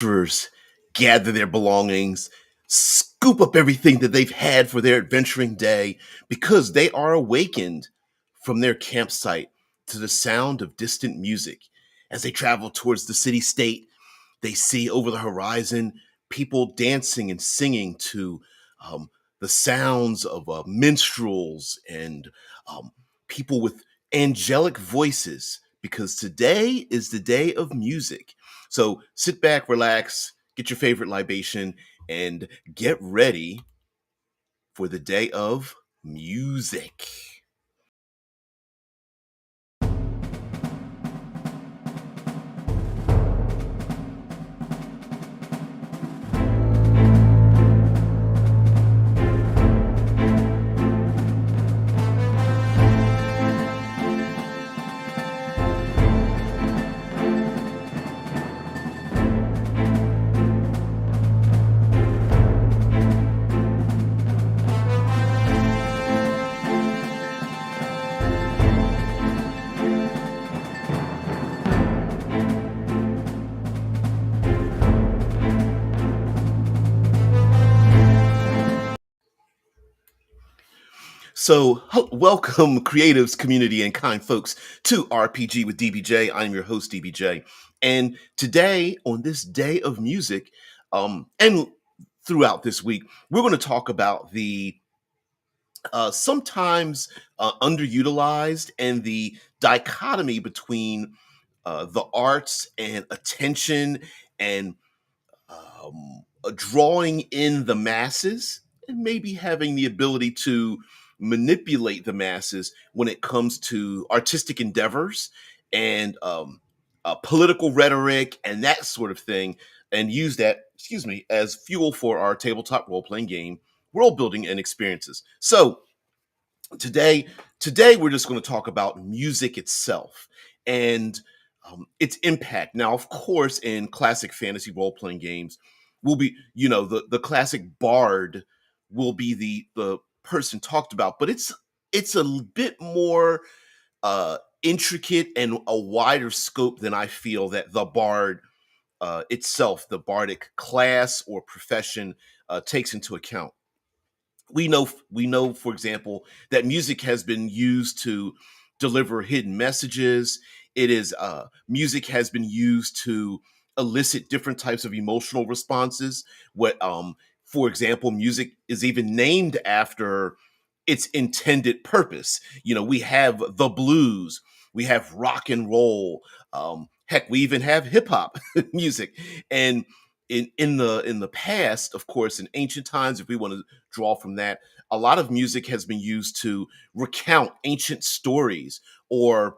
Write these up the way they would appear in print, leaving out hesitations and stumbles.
adventurers gather their belongings, scoop up everything that they've had for their adventuring day because they are awakened from their campsite to the sound of distant music. As they travel towards the city state, they see over the horizon people dancing and singing to um, the sounds of minstrels and people with angelic voices because today is the day of music. So sit back, relax, get your favorite libation, and get ready for the day of music. So, welcome, creatives, community, and kind folks, to RPG with DBJ. I'm your host, DBJ. And today, on this day of music, and throughout this week, we're going to talk about the sometimes underutilized and the dichotomy between the arts and attention and drawing in the masses and maybe having the ability to manipulate the masses when it comes to artistic endeavors and political rhetoric and that sort of thing, and use that, excuse me, as fuel for our tabletop role playing game, world building, and experiences. So, today we're just going to talk about music itself and its impact. Now, of course, in classic fantasy role-playing games will be, the classic bard will be the person talked about, but it's a bit more intricate and a wider scope than I feel that the bard itself, the bardic class or profession, takes into account. We know for example that music has been used to deliver hidden messages. It is music has been used to elicit different types of emotional responses. What For example, music is even named after its intended purpose. We have the blues, we have rock and roll, heck, we even have hip hop music. And in the past, of course, in ancient times, if we want to draw from that, a lot of music has been used to recount ancient stories or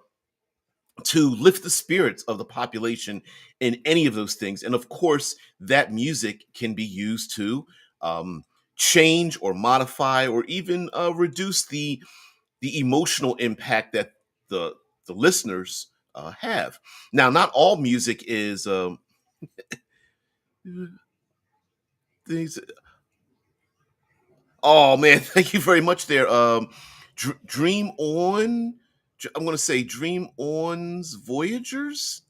to lift the spirits of the population in any of those things. And of course, that music can be used to um, change or modify or even reduce the emotional impact that the the listeners have. Now, not all music is things. Oh man, thank you very much there. Dream on. I'm going to say Dream On's Voyagers.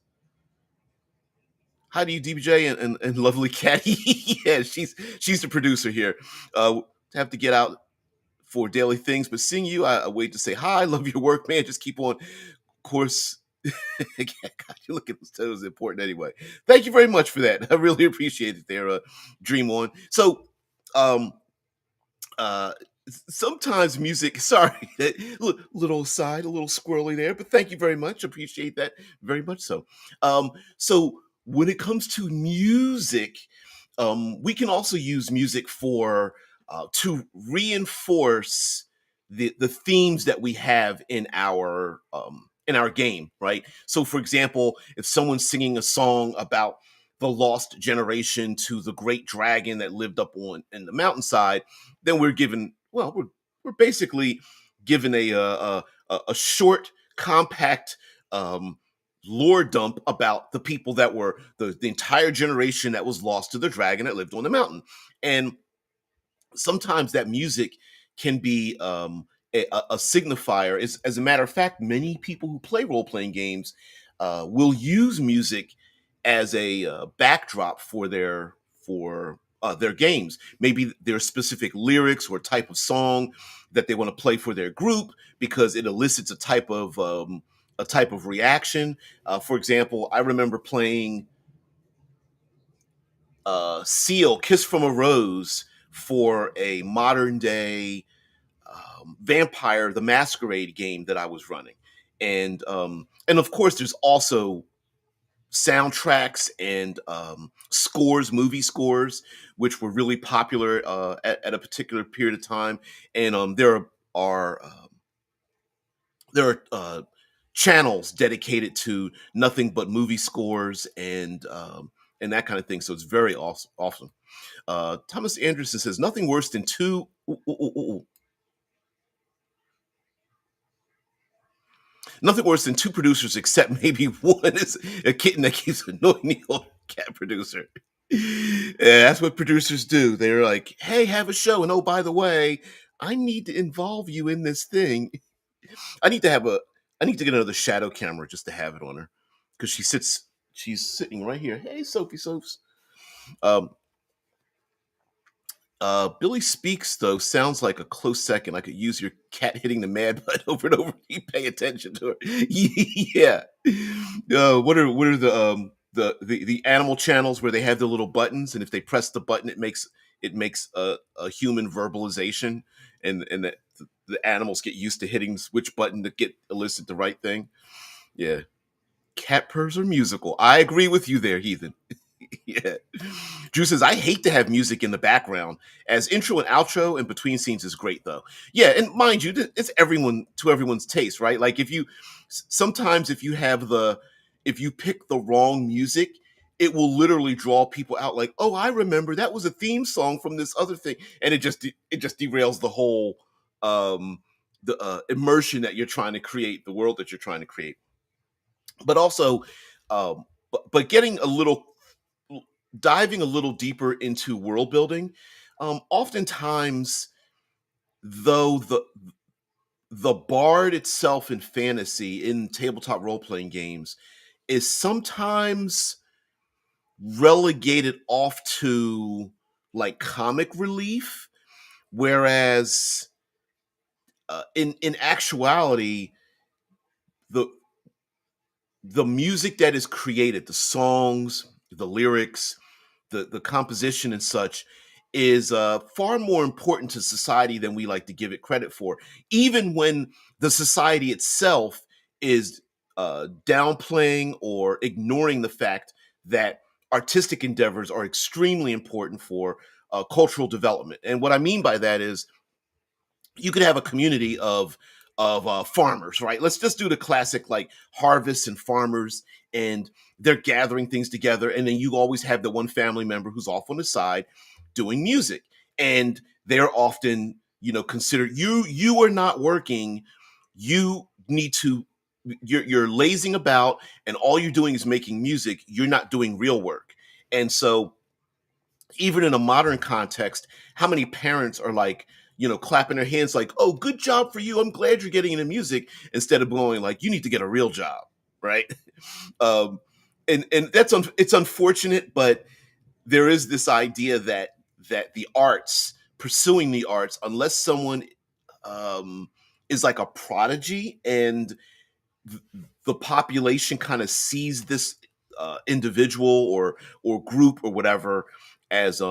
How do you, DBJ and lovely Caddy? Yeah, she's the producer here. Have to get out for daily things, but seeing you, I wait to say hi. Love your work, man. Just keep on course. God, you look at those toes important anyway. Thank you very much for that. I really appreciate it there, Dream On. So, um, uh sometimes music, sorry, little side, a little squirrely there, but thank you very much, appreciate that very much. So when it comes to music, we can also use music for to reinforce the themes that we have in our game, right? So for example, if someone's singing a song about the lost generation to the great dragon that lived up on in the mountainside, then we're basically given a short, compact lore dump about the people that were the entire generation that was lost to the dragon that lived on the mountain. And sometimes that music can be a signifier. As a matter of fact, many people who play role playing games will use music as a backdrop for their games. Maybe there's specific lyrics or type of song that they want to play for their group because it elicits a type of reaction. For example, I remember playing Seal, Kiss from a Rose, for a modern day Vampire the Masquerade game that I was running. And of course, there's also soundtracks and movie scores, which were really popular at a particular period of time. And are there are channels dedicated to nothing but movie scores and that kind of thing. So it's very awesome. Awesome. Thomas Anderson says nothing worse than two. Nothing worse than two producers, except maybe one is a kitten that keeps annoying the old cat producer. Yeah, that's what producers do. They're like, "Hey, have a show, and oh, by the way, I need to involve you in this thing. I need to have a, I need to get another shadow camera just to have it on her because she's sitting right here. Hey, Sophie Soaps. Um, Billy Speaks, though, sounds like a close second. I could use your cat hitting the mad button over and over. You pay attention to her. Yeah. What are the animal channels where they have the little buttons, and if they press the button, it makes a human verbalization, and the animals get used to hitting which button to get elicit the right thing. Yeah. Cat purrs are musical. I agree with you there, Heathen. Yeah. Drew says, I hate to have music in the background as intro and outro and between scenes is great though. Yeah, and mind you, it's everyone's taste, right? Like sometimes if you pick the wrong music, it will literally draw people out like, oh, I remember that was a theme song from this other thing. And it just derails the whole the immersion that you're trying to create, the world that you're trying to create. But also but getting a little diving a little deeper into world building, oftentimes, though the bard itself in fantasy in tabletop role playing games is sometimes relegated off to like comic relief, whereas in actuality, the the music that is created, the songs, the lyrics, the composition and such is far more important to society than we like to give it credit for. Even when the society itself is downplaying or ignoring the fact that artistic endeavors are extremely important for cultural development. And what I mean by that is you could have a community of farmers, right? Let's just do the classic like harvests and farmers, and they're gathering things together, and then you always have the one family member who's off on the side doing music, and they're often considered you are not working, you need to you're lazing about, and all you're doing is making music. You're not doing real work, and so even in a modern context, how many parents are like, clapping their hands like, "Oh, good job for you. I'm glad you're getting into music," instead of going like, "You need to get a real job," right? um, and it's unfortunate, but there is this idea that the arts, pursuing the arts, unless someone um, is like a prodigy and the population kind of sees this individual or group or whatever as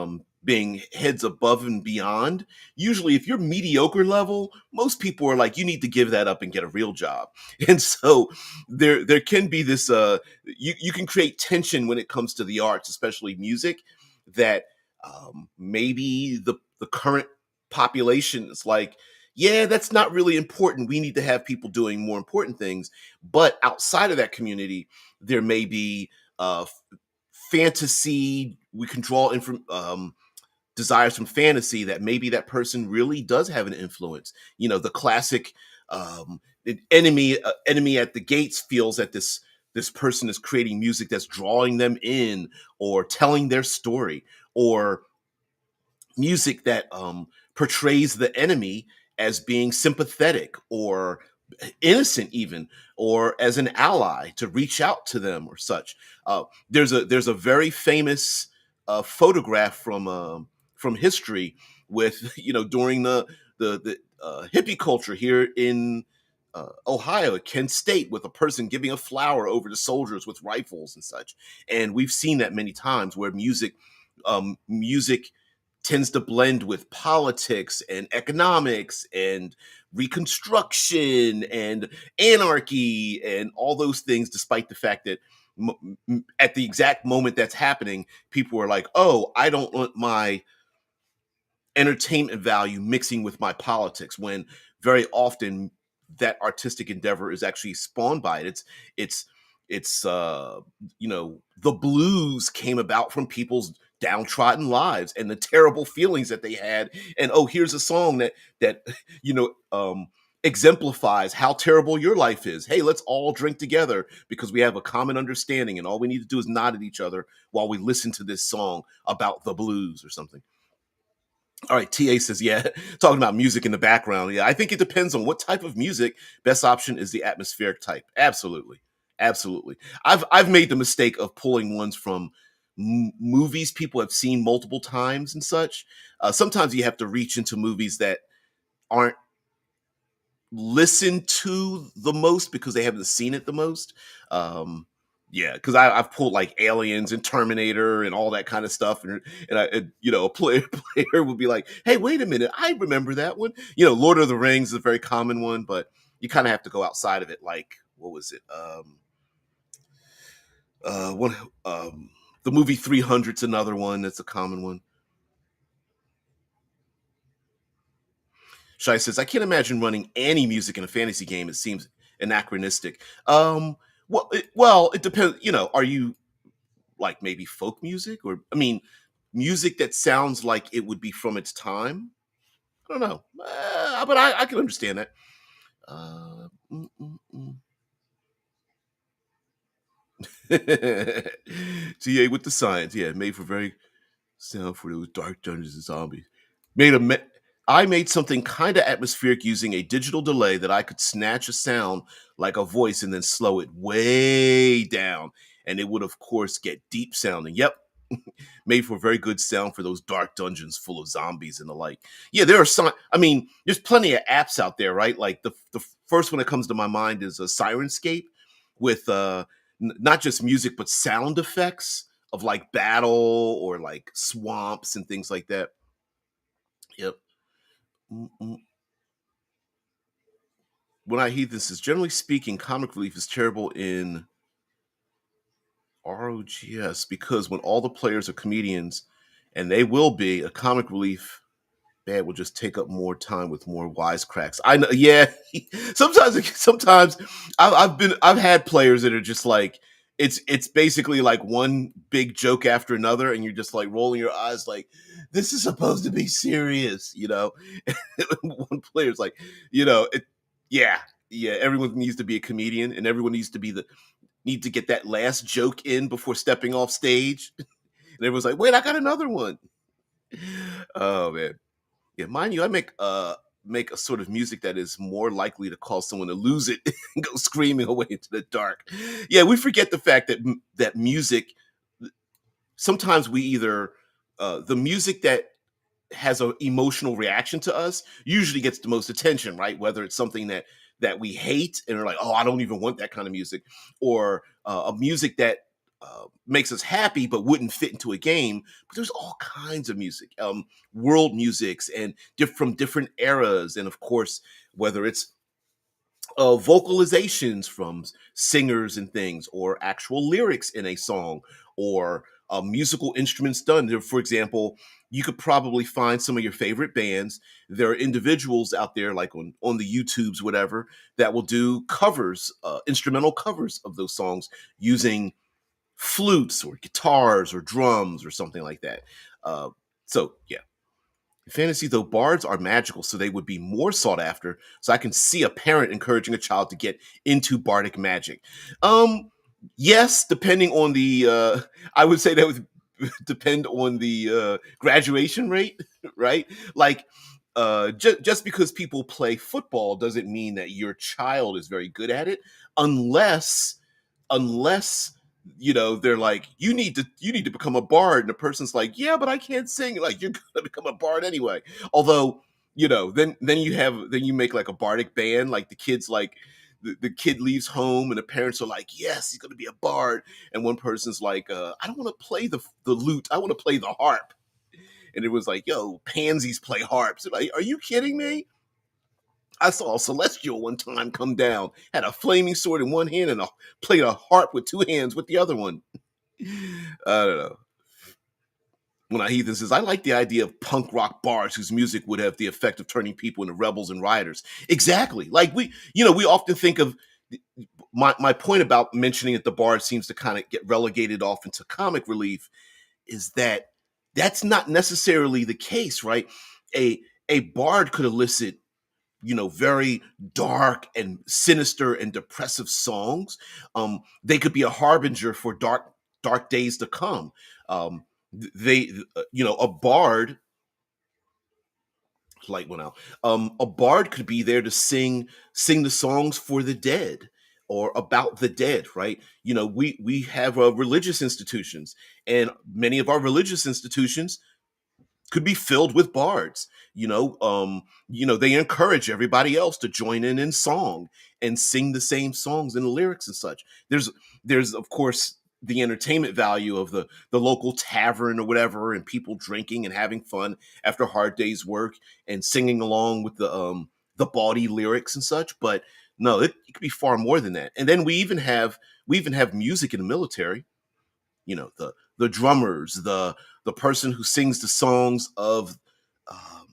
being heads above and beyond. Usually if you're mediocre level, most people are like, you need to give that up and get a real job. And so there can be this you can create tension when it comes to the arts, especially music, that maybe the current population is like, yeah, that's not really important. We need to have people doing more important things. But outside of that community, there may be fantasy. We can draw desires from fantasy that maybe that person really does have an influence. The classic enemy at the gates feels that this person is creating music that's drawing them in or telling their story, or music that portrays the enemy as being sympathetic or innocent even, or as an ally to reach out to them or such. There's a very famous photograph from history with during the hippie culture here in Ohio, at Kent State, with a person giving a flower over to soldiers with rifles and such. And we've seen that many times where music tends to blend with politics and economics and reconstruction and anarchy and all those things, despite the fact that at the exact moment that's happening, people are like, oh, I don't want my entertainment value mixing with my politics, when very often that artistic endeavor is actually spawned by it. It's the blues came about from people's downtrodden lives and the terrible feelings that they had, and oh, here's a song that you know exemplifies how terrible your life is. Hey, let's all drink together because we have a common understanding, and all we need to do is nod at each other while we listen to this song about the blues or something. All right, TA says, yeah, talking about music in the background. Yeah, I think it depends on what type of music. Best option is the atmospheric type. Absolutely. Absolutely. I've made the mistake of pulling ones from movies people have seen multiple times and such. Sometimes you have to reach into movies that aren't listened to the most because they haven't seen it the most. Um, yeah, because I've pulled like Aliens and Terminator and all that kind of stuff, and a player player would be like, "Hey, wait a minute, I remember that one." Lord of the Rings is a very common one, but you kind of have to go outside of it. Like, what was it? One The movie 300's another one that's a common one. Shai says, I can't imagine running any music in a fantasy game. It seems anachronistic. It depends. Are you like maybe folk music, or I mean, music that sounds like it would be from its time? I don't know, but I can understand that. Mm. TA with the science, yeah, made for very sound for those dark dungeons and zombies. Made a. I made something kind of atmospheric using a digital delay that I could snatch a sound like a voice and then slow it way down, and it would of course get deep sounding. Yep, made for a very good sound for those dark dungeons full of zombies and the like. Yeah, there are some. I mean, there's plenty of apps out there, right? Like the first one that comes to my mind is a Sirenscape with not just music but sound effects of like battle or like swamps and things like that. Yep. Mm-mm. When I hear this is generally speaking, comic relief is terrible in ROGS because when all the players are comedians, and they will be, a comic relief bad will just take up more time with more wisecracks. I know, yeah. Sometimes I've had players that are just like it's basically like one big joke after another, and you're just like rolling your eyes like this is supposed to be serious. One player's like, yeah, yeah. Everyone needs to be a comedian, and everyone need to get that last joke in before stepping off stage. And everyone's like, wait, I got another one. Oh man. Yeah, mind you, I make a sort of music that is more likely to cause someone to lose it and go screaming away into the dark. Yeah, we forget the fact that music, sometimes we either the music that has an emotional reaction to us usually gets the most attention, right? Whether it's something that we hate and are like, oh, I don't even want that kind of music, or a music that makes us happy but wouldn't fit into a game. But there's all kinds of music, world musics, and from different eras, and of course, whether it's vocalizations from singers and things, or actual lyrics in a song, or musical instruments done. For example, you could probably find some of your favorite bands. There are individuals out there, like on the YouTubes, whatever, that will do covers, instrumental covers of those songs using flutes or guitars or drums or something like that. Uh, so yeah, fantasy, though, bards are magical, so they would be more sought after. So I can see a parent encouraging a child to get into bardic magic. Um, yes, depending on the, I would say that would depend on the graduation rate, right? Like just because people play football doesn't mean that your child is very good at it, unless unless they're like, you need to become a bard, and the person's like, yeah, but I can't sing. Like, you're gonna become a bard anyway. Although, then you make like a bardic band, like the kids like the kid leaves home and the parents are like, yes, he's gonna be a bard, and one person's like, I don't want to play the lute, I want to play the harp. And it was like, yo, pansies play harps. Like, are you kidding me? I saw a celestial one time come down, had a flaming sword in one hand and played a harp with two hands with the other one. I don't know. When I heathen says, I like the idea of punk rock bards whose music would have the effect of turning people into rebels and rioters. Exactly. Like we often think of my point about mentioning that the bard seems to kind of get relegated off into comic relief is that that's not necessarily the case, right? A bard could elicit very dark and sinister and depressive songs. They could be a harbinger for dark days to come. They a bard, light went out. A bard could be there to sing the songs for the dead or about the dead, right? We have religious institutions, and many of our religious institutions could be filled with bards. They encourage everybody else to join in song and sing the same songs and lyrics and such. There's of course the entertainment value of the local tavern or whatever, and people drinking and having fun after a hard day's work and singing along with the bawdy lyrics and such. But no, it could be far more than that. And then we even have music in the military. The drummers, the person who sings the songs of um,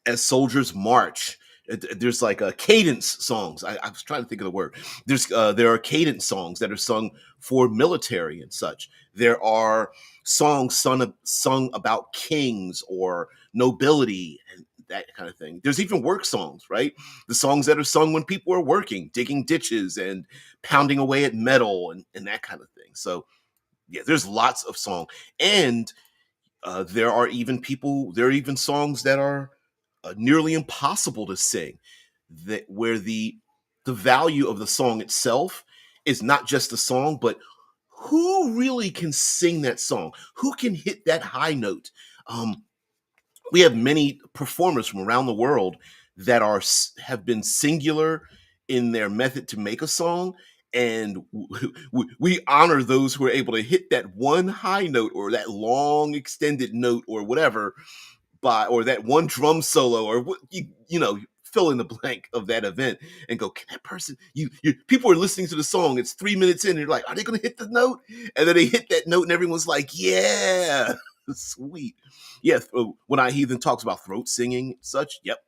as soldiers march. There's like a cadence songs. I was trying to think of the word. There are cadence songs that are sung for military and such. There are songs sung about kings or nobility and that kind of thing. There's even work songs, right? The songs that are sung when people are working, digging ditches and pounding away at metal and that kind of thing. So yeah, there's lots of song, and there are even songs that are nearly impossible to sing, that where the value of the song itself is not just the song, but who really can sing that song, who can hit that high note. We have many performers from around the world that have been singular in their method to make a song, and we honor those who are able to hit that one high note or that long extended note or whatever, or that one drum solo, or fill in the blank of that event, and go, can that person, people are listening to the song, it's 3 minutes in, and you're like, are they going to hit the note? And then they hit that note and everyone's like, yeah. Sweet. Yeah. When I heathen talks about throat singing such, yep.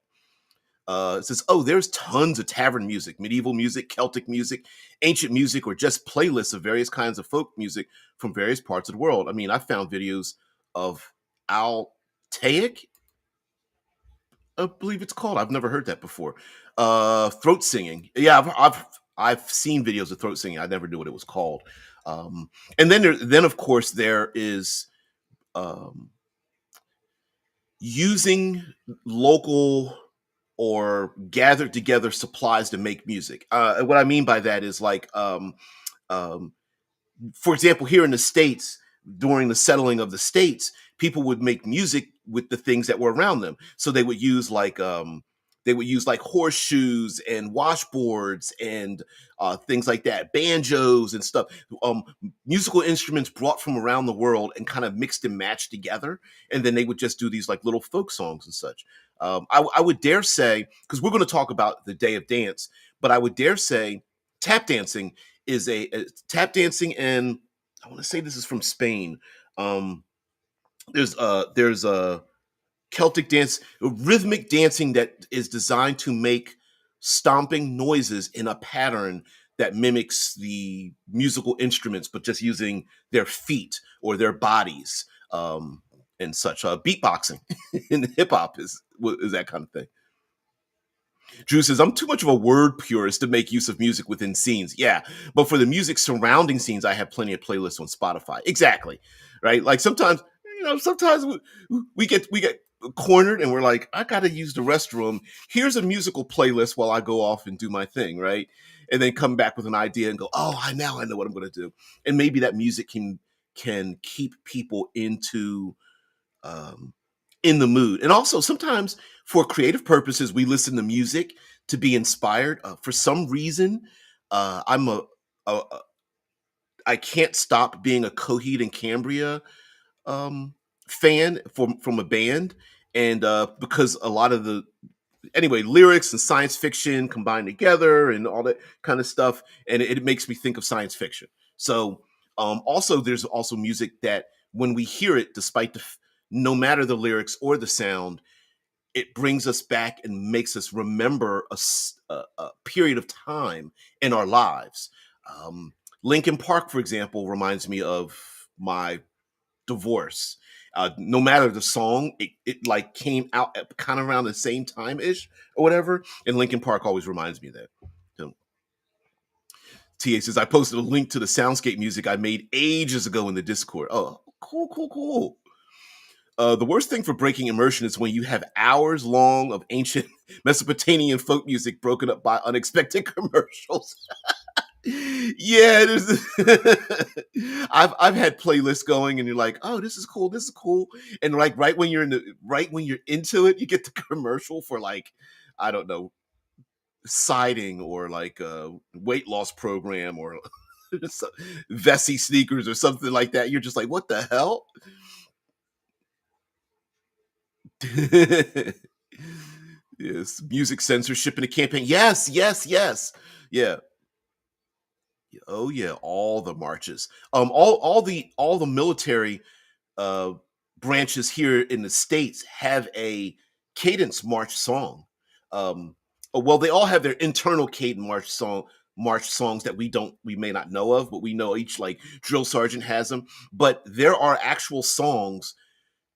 It says, oh, there's tons of tavern music, medieval music, Celtic music, ancient music, or just playlists of various kinds of folk music from various parts of the world. I mean, I found videos of Altaic, I believe it's called. I've never heard that before. Throat singing. Yeah, I've seen videos of throat singing. I never knew what it was called. And then of course there is um, using local or gathered together supplies to make music. What I mean by that is like, um, for example, here in the States, during the settling of the states, people would make music with the things that were around them. So they would use like horseshoes and washboards and things like that, banjos and stuff. Um, Musical instruments brought from around the world and kind of mixed and matched together, and then they would just do these like little folk songs and such. I would dare say, because we're going to talk about the Day of Dance, but I would dare say tap dancing is tap dancing, and I want to say this is from Spain. Um, there's a Celtic dance, rhythmic dancing that is designed to make stomping noises in a pattern that mimics the musical instruments, but just using their feet or their bodies, and such. Beatboxing in hip hop is that kind of thing. Drew says, I'm too much of a word purist to make use of music within scenes. Yeah, but for the music surrounding scenes, I have plenty of playlists on Spotify. Exactly. Right? Like sometimes we get cornered and we're like, I gotta use the restroom. Here's a musical playlist while I go off and do my thing, right? And then come back with an idea and go, oh, I know what I'm gonna do. And maybe that music can keep people um, in the mood. And also sometimes for creative purposes, we listen to music to be inspired. For some reason, I'm a I can't stop being a Coheed and Cambria um, fan from a band, and because a lot of the lyrics and science fiction combined together and all that kind of stuff, and it makes me think of science fiction. So also there's also music that when we hear it, despite no matter the lyrics or the sound, it brings us back and makes us remember a period of time in our lives. Um, Lincoln Park, for example, reminds me of my divorce. No matter the song, it like came out at kind of around the same time ish or whatever. And Lincoln Park always reminds me of that. So, TA says I posted a link to the soundscape music I made ages ago in the Discord. Oh, cool, cool, cool. The worst thing for breaking immersion is when you have hours long of ancient Mesopotamian folk music broken up by unexpected commercials. Yeah, there's I've had playlists going and you're like, oh, this is cool. And like right when you're into it, you get the commercial for like, I don't know, siding or like a weight loss program or Vessi sneakers or something like that. You're just like, what the hell? Yes, music censorship in a campaign. Yes, yes, yes. Yeah. Oh yeah, all the marches. All the military uh branches here in the States have a cadence march song. Um well, they all have their internal cadence march songs that we may not know of, but we know each like drill sergeant has them. But there are actual songs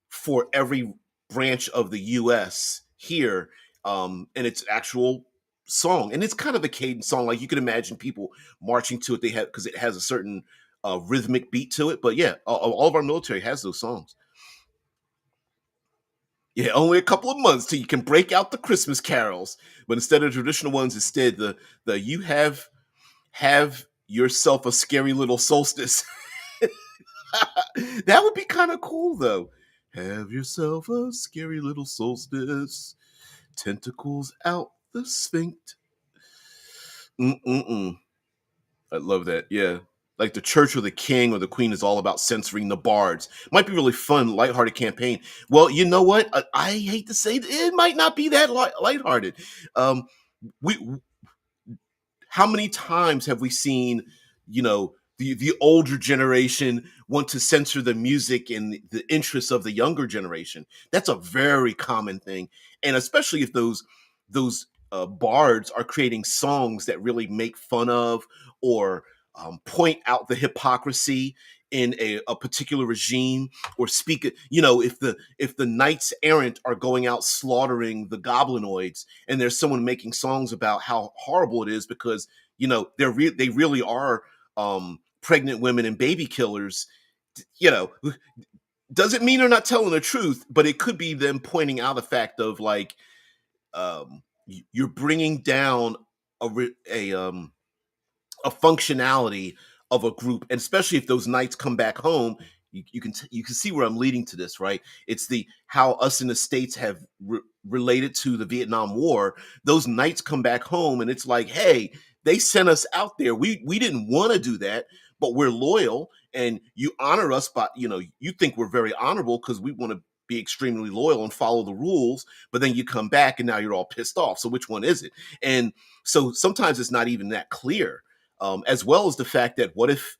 for every branch of the US here, and it's actual song, and it's kind of a cadence song. Like you can imagine people marching to it. They have because it has a certain rhythmic beat to it. But yeah, all of our military has those songs. Yeah, only a couple of months till you can break out the Christmas carols, but instead of traditional ones, instead the you have yourself a scary little solstice. That would be kind of cool though. Have yourself a scary little solstice. Tentacles out the sphinx. Mm-mm-mm. I love that. Yeah. Like the church or the king or the queen is all about censoring the bards. Might be really fun, lighthearted campaign. Well, you know what? I hate to say it might not be that lighthearted. Um, we how many times have we seen, the older generation want to censor the music and the interests of the younger generation? That's a very common thing, and especially if those bards are creating songs that really make fun of or point out the hypocrisy in a particular regime, or speak, if the knights errant are going out slaughtering the goblinoids, and there's someone making songs about how horrible it is because they really are pregnant women and baby killers. you know doesn't mean they're not telling the truth, but it could be them pointing out the fact of like, you're bringing down a functionality of a group, and especially if those knights come back home. You can see where I'm leading to this, right? It's the how us in the States have related to the Vietnam War. Those knights come back home, and it's like, hey, they sent us out there. We didn't want to do that, but we're loyal, and you honor us by, you think we're very honorable because we want to be extremely loyal and follow the rules, but then you come back and now you're all pissed off. So which one is it? And so sometimes it's not even that clear. As well as the fact that what if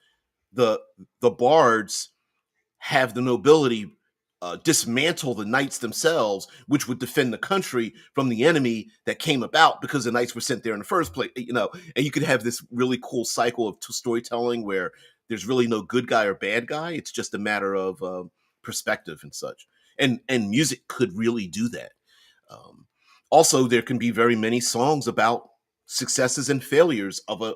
the the bards have the nobility dismantle the knights themselves, which would defend the country from the enemy that came about because the knights were sent there in the first place. And you could have this really cool cycle of storytelling where there's really no good guy or bad guy. It's just a matter of perspective and such. And music could really do that. Um, Also, there can be very many songs about successes and failures of a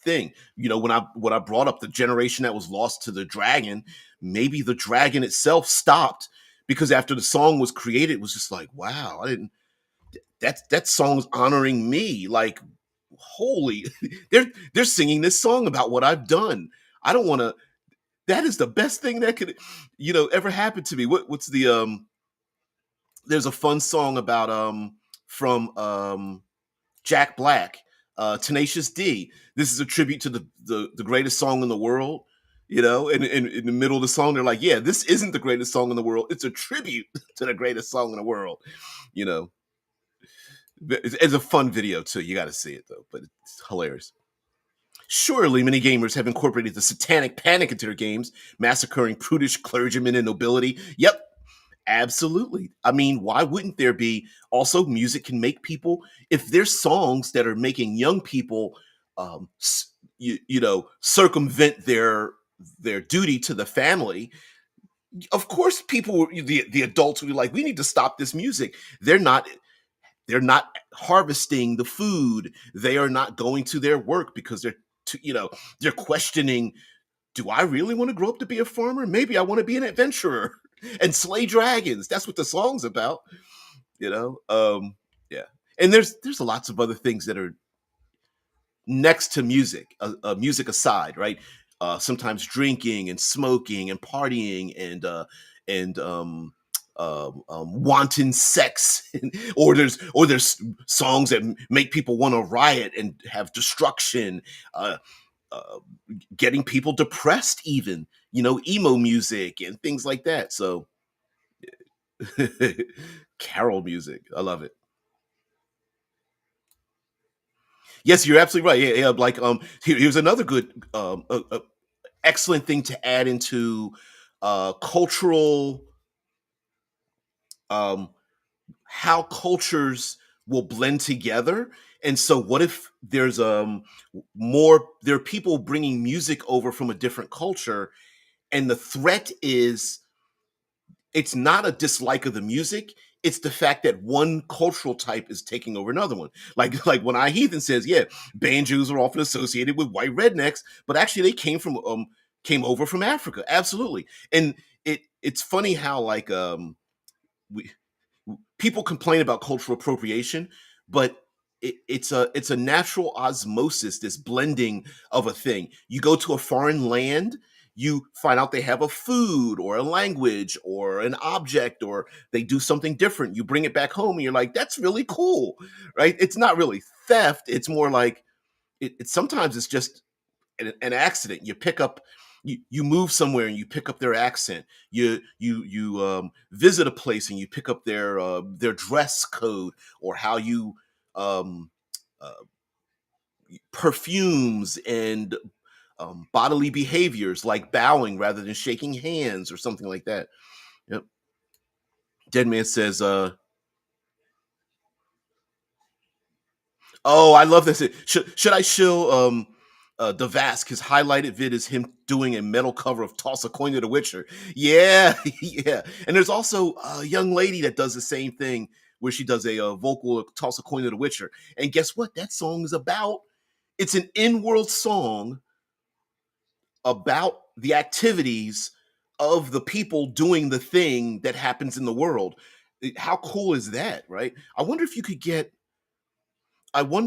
thing. When I brought up the generation that was lost to the dragon, maybe the dragon itself stopped because after the song was created, it was just like, wow, I didn't that song's honoring me. Like, holy, they're singing this song about what I've done. I don't want to. That is the best thing that could, ever happen to me. What's the There's a fun song about from Jack Black, Tenacious D. This is a tribute to the greatest song in the world. And in the middle of the song, they're like, "Yeah, this isn't the greatest song in the world. It's a tribute to the greatest song in the world." You know, it's a fun video too. You got to see it though, but it's hilarious. Surely, many gamers have incorporated the satanic panic into their games, massacring prudish clergymen and nobility. Yep, absolutely. I mean, why wouldn't there be? Also, music can make people, if there's songs that are making young people, circumvent their duty to the family. Of course, the adults will be like, we need to stop this music. They're not harvesting the food. They are not going to their work because they're questioning, do I really want to grow up to be a farmer? Maybe I want to be an adventurer and slay dragons. That's what the song's about, you know. Yeah, and there's lots of other things that are next to music, music aside, right? Sometimes drinking and smoking and partying and wanton sex, or there's songs that make people want to riot and have destruction. Uh, uh, Getting people depressed, even emo music and things like that. So carol music, I love it. Yes, you're absolutely right. Yeah, yeah. Like here's another good, excellent thing to add into cultural, um, how cultures will blend together. And so, what if there's there are people bringing music over from a different culture, and the threat is, it's not a dislike of the music. It's the fact that one cultural type is taking over another one. Like when I Heathen says, yeah, banjos are often associated with white rednecks, but actually they came over from Africa. Absolutely. And it's funny how we people complain about cultural appropriation, but it's a natural osmosis, this blending of a thing. You go to a foreign land, you find out they have a food or a language or an object, or they do something different. You bring it back home and you're like, that's really cool, right? It's not really theft. It's more like sometimes it's just an accident. You pick up, you move somewhere and you pick up their accent. You visit a place and you pick up their dress code, or how you um, uh, perfumes and bodily behaviors, like bowing rather than shaking hands or something like that. Yep. Dead Man says, "Oh, I love this. Should I show Davask his highlighted vid is him doing a metal cover of Toss a Coin to the Witcher?" Yeah, yeah. And there's also a young lady that does the same thing, where she does a vocal of Toss a Coin to the Witcher. And guess what? That song is about. It's an in-world song about the activities of the people doing the thing that happens in the world. How cool is that, right? I wonder if you could get an go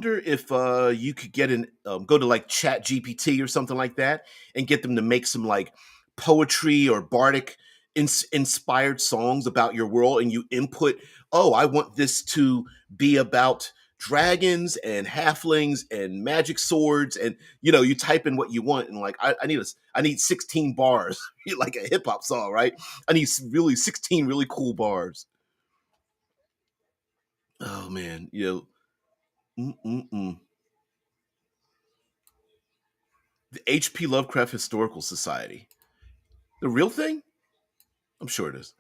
to like Chat GPT or something like that, and get them to make some like poetry or bardic inspired songs about your world, and you input, oh, I want this to be about dragons and halflings and magic swords, and you type in what you want, and like I need 16 bars, like a hip hop song, right? I need really 16 really cool bars. Oh man, mm-mm-mm. The H.P. Lovecraft Historical Society. The real thing? I'm sure it is.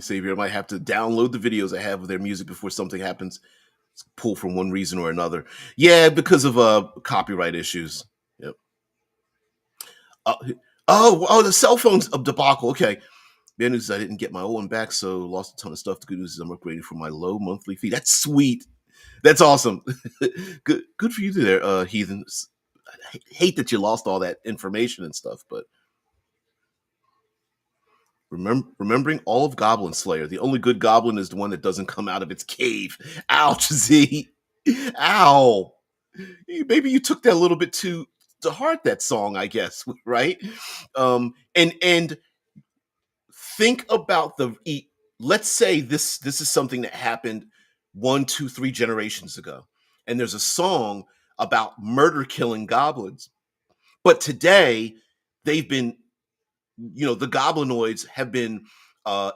Xavier might have to download the videos I have of their music before something happens. It's pulled from one reason or another. Yeah, because of copyright issues. Yep. Uh, the cell phone's a debacle. Okay. Bad news is I didn't get my old one back, so lost a ton of stuff. The good news is I'm upgrading for my low monthly fee. That's sweet. That's awesome. Good for you there, Heathen. Hate that you lost all that information and stuff, but Remembering all of Goblin Slayer. The only good goblin is the one that doesn't come out of its cave. Ouch, Z. Ow. Maybe you took that a little bit too to heart, that song, I guess, right? And think about let's say this is something that happened one, two, three generations ago, and there's a song about murder killing goblins. But today, they've been, the goblinoids have been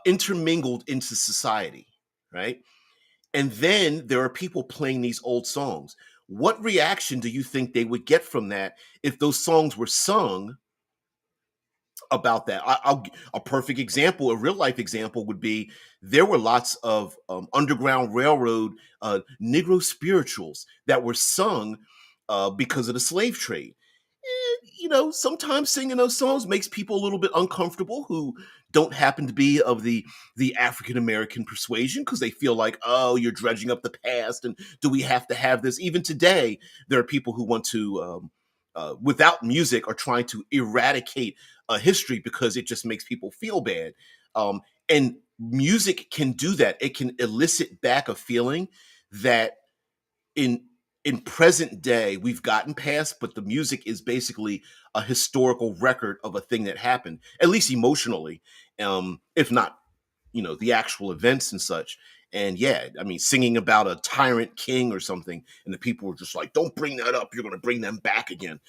intermingled into society, right? And then there are people playing these old songs. What reaction do you think they would get from that if those songs were sung about that? A perfect example, a real life example, would be there were lots of Underground Railroad Negro spirituals that were sung because of the slave trade. Sometimes singing those songs makes people a little bit uncomfortable who don't happen to be of the African American persuasion, because they feel like, oh, you're dredging up the past, and do we have to have this? Even today, there are people who want to, without music, are trying to eradicate a history because it just makes people feel bad. And music can do that. It can elicit back a feeling that in in present day we've gotten past, but the music is basically a historical record of a thing that happened, at least emotionally, if not the actual events and such. And yeah, I mean, singing about a tyrant king or something, and the people were just like, don't bring that up, you're going to bring them back again.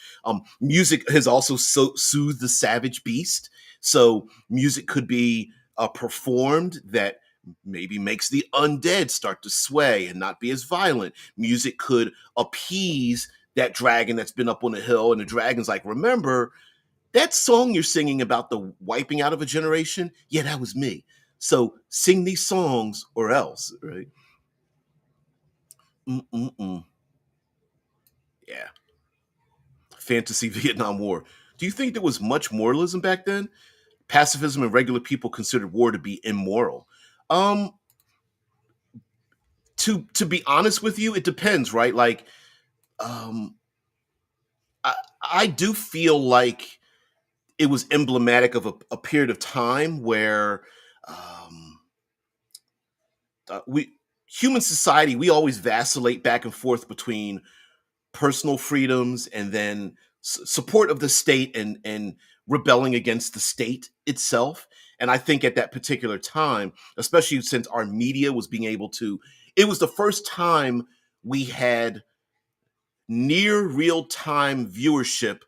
Music has also soothed the savage beast, so music could be performed that maybe makes the undead start to sway and not be as violent. Music could appease that dragon that's been up on the hill, and the dragon's like, remember that song you're singing about the wiping out of a generation? Yeah, that was me. So sing these songs or else, right? Mm-mm-mm. Yeah. Fantasy Vietnam War. Do you think there was much moralism back then? Pacifism and regular people considered war to be immoral. Um, to be honest with you, it depends, right? Like, um, I, I do feel like it was emblematic of a period of time where um, we human society, we always vacillate back and forth between personal freedoms and then support of the state and rebelling against the state itself. And I think at that particular time, especially since our media was being able to, it was the first time we had near real time viewership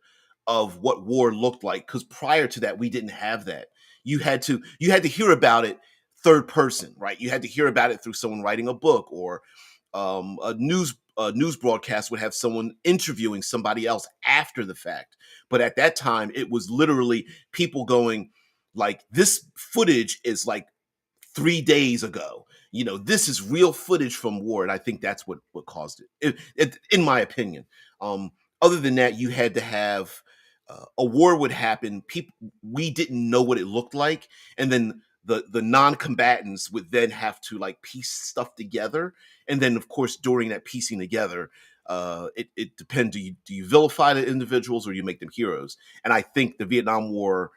of what war looked like, because prior to that we didn't have that. You had to hear about it third person, right? You had to hear about it through someone writing a book, or a news broadcast would have someone interviewing somebody else after the fact. But at that time it was literally people going like, this footage is like 3 days ago. This is real footage from war, and I think that's what caused in my opinion. Um, Other than that, you had to have a war would happen. People We didn't know what it looked like, and then the non-combatants would then have to like piece stuff together, and then of course during that piecing together, it depends. Do you vilify the individuals or you make them heroes? And I think the Vietnam War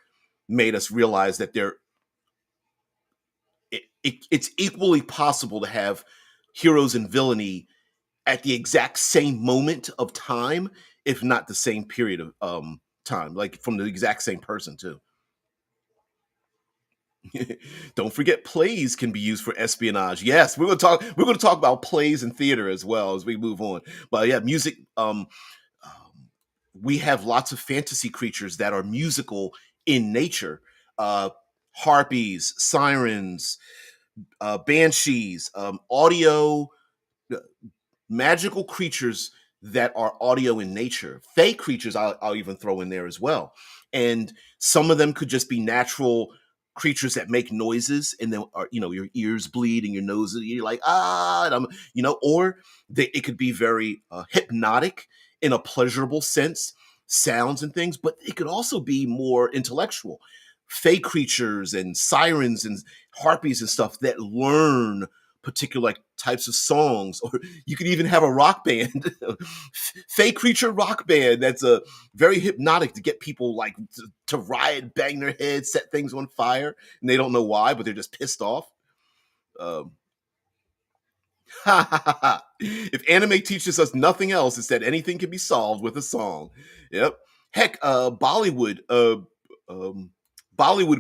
made us realize that it's equally possible to have heroes and villainy at the exact same moment of time, if not the same period of time, like from the exact same person too. Don't forget, plays can be used for espionage. Yes, we're going to talk about plays and theater as well as we move on. But yeah, music. We have lots of fantasy creatures that are musical in nature. Uh, Harpies, sirens, banshees, audio, uh, magical creatures that are audio in nature. Fey creatures, I'll even throw in there as well. And some of them could just be natural creatures that make noises, and then your ears bleed and your nose, you're like, and or it could be very hypnotic in a pleasurable sense, sounds and things, but it could also be more intellectual. Fey creatures and sirens and harpies and stuff that learn particular like types of songs, or you could even have a rock band, fake creature rock band that's a very hypnotic to get people like to riot, bang their heads, set things on fire, and they don't know why, but they're just pissed off. Um, if anime teaches us nothing else, it's that anything can be solved with a song. Yep. Heck, um, Bollywood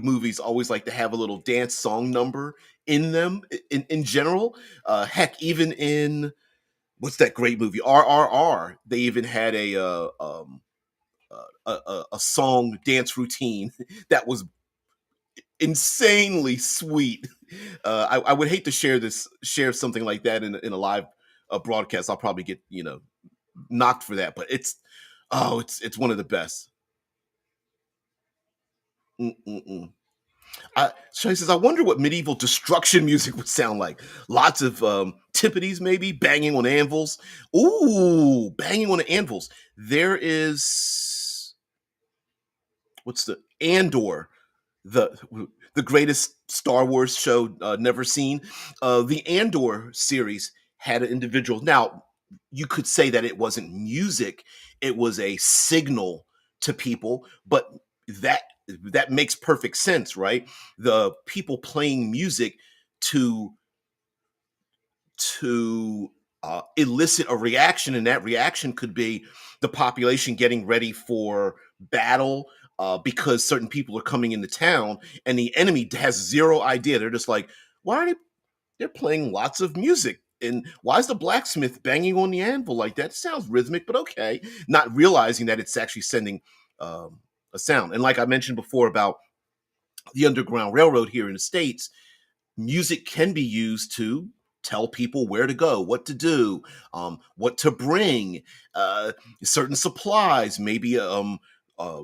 movies always like to have a little dance song number in them in general. Heck, even in what's that great movie RRR, they even had a song dance routine that was insanely sweet. I would hate to share something like that in a live broadcast. I'll probably get knocked for that, but it's one of the best. Mm-mm-mm. Shai says, I wonder what medieval destruction music would sound like. Lots of timpanis, maybe banging on anvils. Ooh, banging on anvils. There is what's the Andor, the the greatest Star Wars show never seen. The Andor series had an individual. Now, you could say that it wasn't music; it was a signal to people. But that that makes perfect sense, right? The people playing music to elicit a reaction, and that reaction could be the population getting ready for battle because certain people are coming into town, and the enemy has zero idea. They're just like, why are they're playing lots of music? And why is the blacksmith banging on the anvil like that? It sounds rhythmic, but okay. Not realizing that it's actually sending a sound. And like I mentioned before about the Underground Railroad here in the States, music can be used to tell people where to go, what to do, what to bring, certain supplies, maybe uh,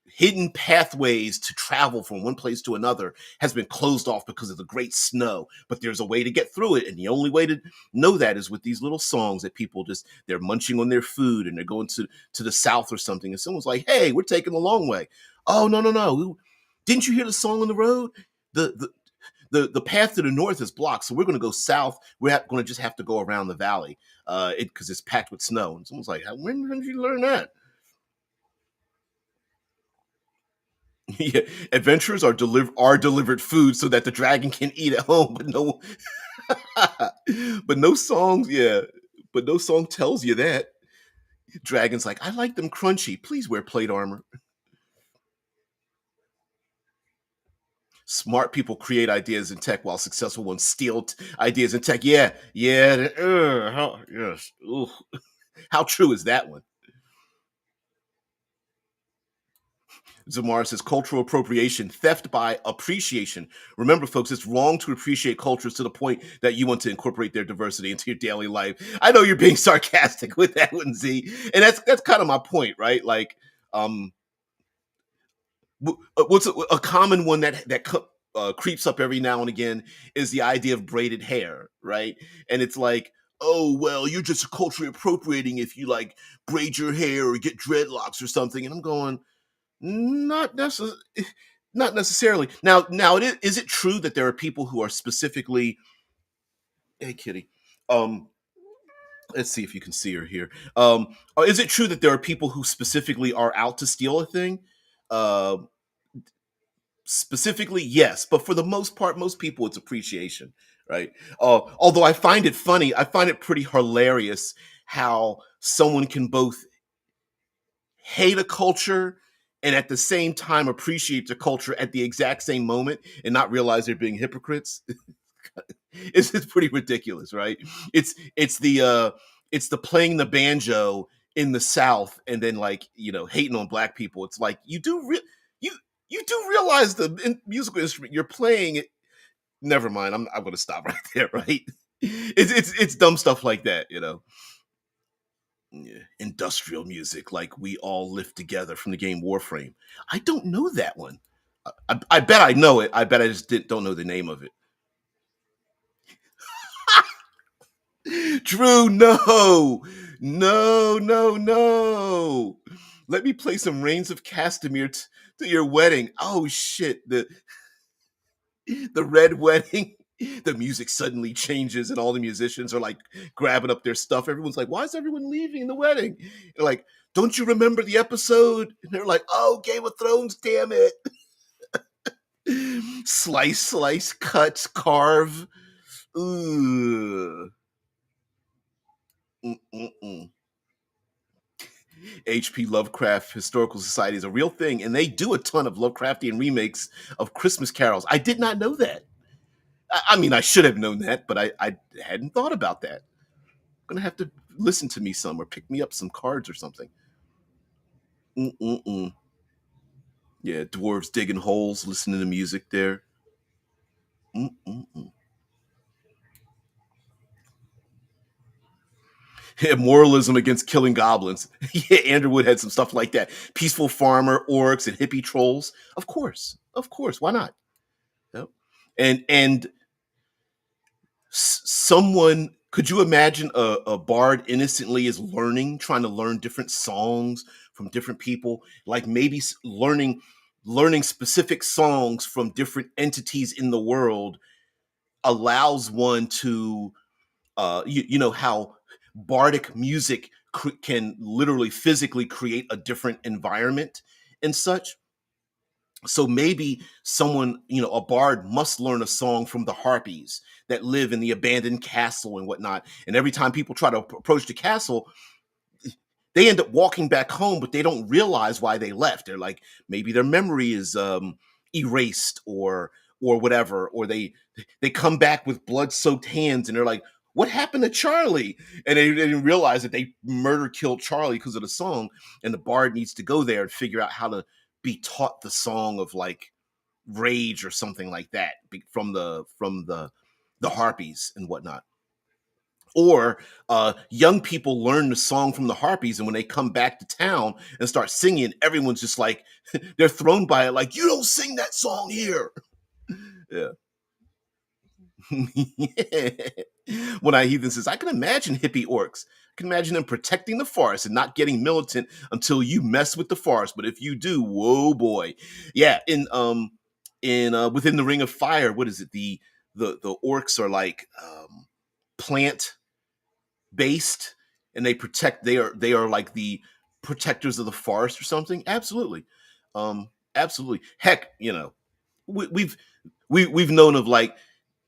hidden pathways to travel from one place to another has been closed off because of the great snow, but there's a way to get through it, and the only way to know that is with these little songs that people just they're munching on their food and they're going to the south or something, and someone's like, hey, we're taking the long way. Oh, no, no, no, didn't you hear the song on the road? The path to the north is blocked, so we're going to go south. We're going to just have to go around the valley because it's packed with snow. And someone's like, when did you learn that? Yeah, adventurers are delivered food so that the dragon can eat at home, but no, but no songs. Yeah, but no song tells you that. Dragon's like, I like them crunchy. Please wear plate armor. Smart people create ideas in tech while successful ones steal ideas in tech. Yeah, yeah. Yes. Ooh. How true is that one? Zamar says cultural appropriation, theft by appreciation. Remember, folks, it's wrong to appreciate cultures to the point that you want to incorporate their diversity into your daily life. I know you're being sarcastic with that one, Z, and that's kind of my point, right? Like, um, what's a common one that creeps up every now and again is the idea of braided hair, right? And it's like, oh well, you're just culturally appropriating if you like braid your hair or get dreadlocks or something. And I'm going, not necessarily. Not necessarily. Now, is it true that there are people who are specifically? Hey, kitty. Um, let's see if you can see her here. Is it true that there are people who specifically are out to steal a thing? Uh, Specifically, yes, but for the most part, most people it's appreciation, right? Although I find it funny, I find it pretty hilarious how someone can both hate a culture and at the same time appreciate the culture at the exact same moment and not realize they're being hypocrites. It's pretty ridiculous, right? It's the playing the banjo in the South and then like hating on black people. It's like you you do realize the musical instrument you're playing. Never mind. I'm going to stop right there. Right? It's dumb stuff like that. Yeah, industrial music, like we all live together from the game Warframe. I don't know that one. I bet I know it. I bet I just don't know the name of it. Drew, no, no, no, no. Let me play some Reigns of Castamere to your wedding. Oh shit, the red wedding. The music suddenly changes and all the musicians are like grabbing up their stuff. Everyone's like, why is everyone leaving the wedding? They're like, don't you remember the episode? And they're like, oh, Game of Thrones, damn it. Slice, slice, cut, carve. Ooh. Mm-mm-mm. HP Lovecraft Historical Society is a real thing, and they do a ton of Lovecraftian remakes of Christmas carols. I did not know that. I mean, I should have known that, but I hadn't thought about that. I'm gonna have to listen to me some or pick me up some cards or something. Mm-mm-mm. Yeah, dwarves digging holes, listening to music there. Mm-mm-mm. Yeah, moralism against killing goblins. Yeah, Andrew Wood had some stuff like that. Peaceful farmer, orcs, and hippie trolls. Of course. Why not? Yep. And someone, could you imagine a bard innocently is learning, trying to learn different songs from different people, like maybe learning specific songs from different entities in the world allows one to you know how bardic music can literally physically create a different environment and such. So maybe someone, a bard must learn a song from the harpies that live in the abandoned castle and whatnot. And every time people try to approach the castle, they end up walking back home, but they don't realize why they left. They're like, maybe their memory is erased or whatever, or they come back with blood soaked hands, and they're like, "What happened to Charlie?" And they didn't realize that they murder killed Charlie because of the song. And the bard needs to go there and figure out how to be taught the song of like rage or something like that from the harpies and whatnot. Or young people learn the song from the harpies, and when they come back to town and start singing, everyone's just like they're thrown by it, like, you don't sing that song here. Yeah. Yeah. When I heathen says, I can imagine hippie orcs. I can imagine them protecting the forest and not getting militant until you mess with the forest. But if you do, whoa boy. Yeah, in within the Ring of Fire, what is it? The orcs are like plant based, and they are like the protectors of the forest or something. Absolutely. Absolutely. Heck, we, we've we've known of like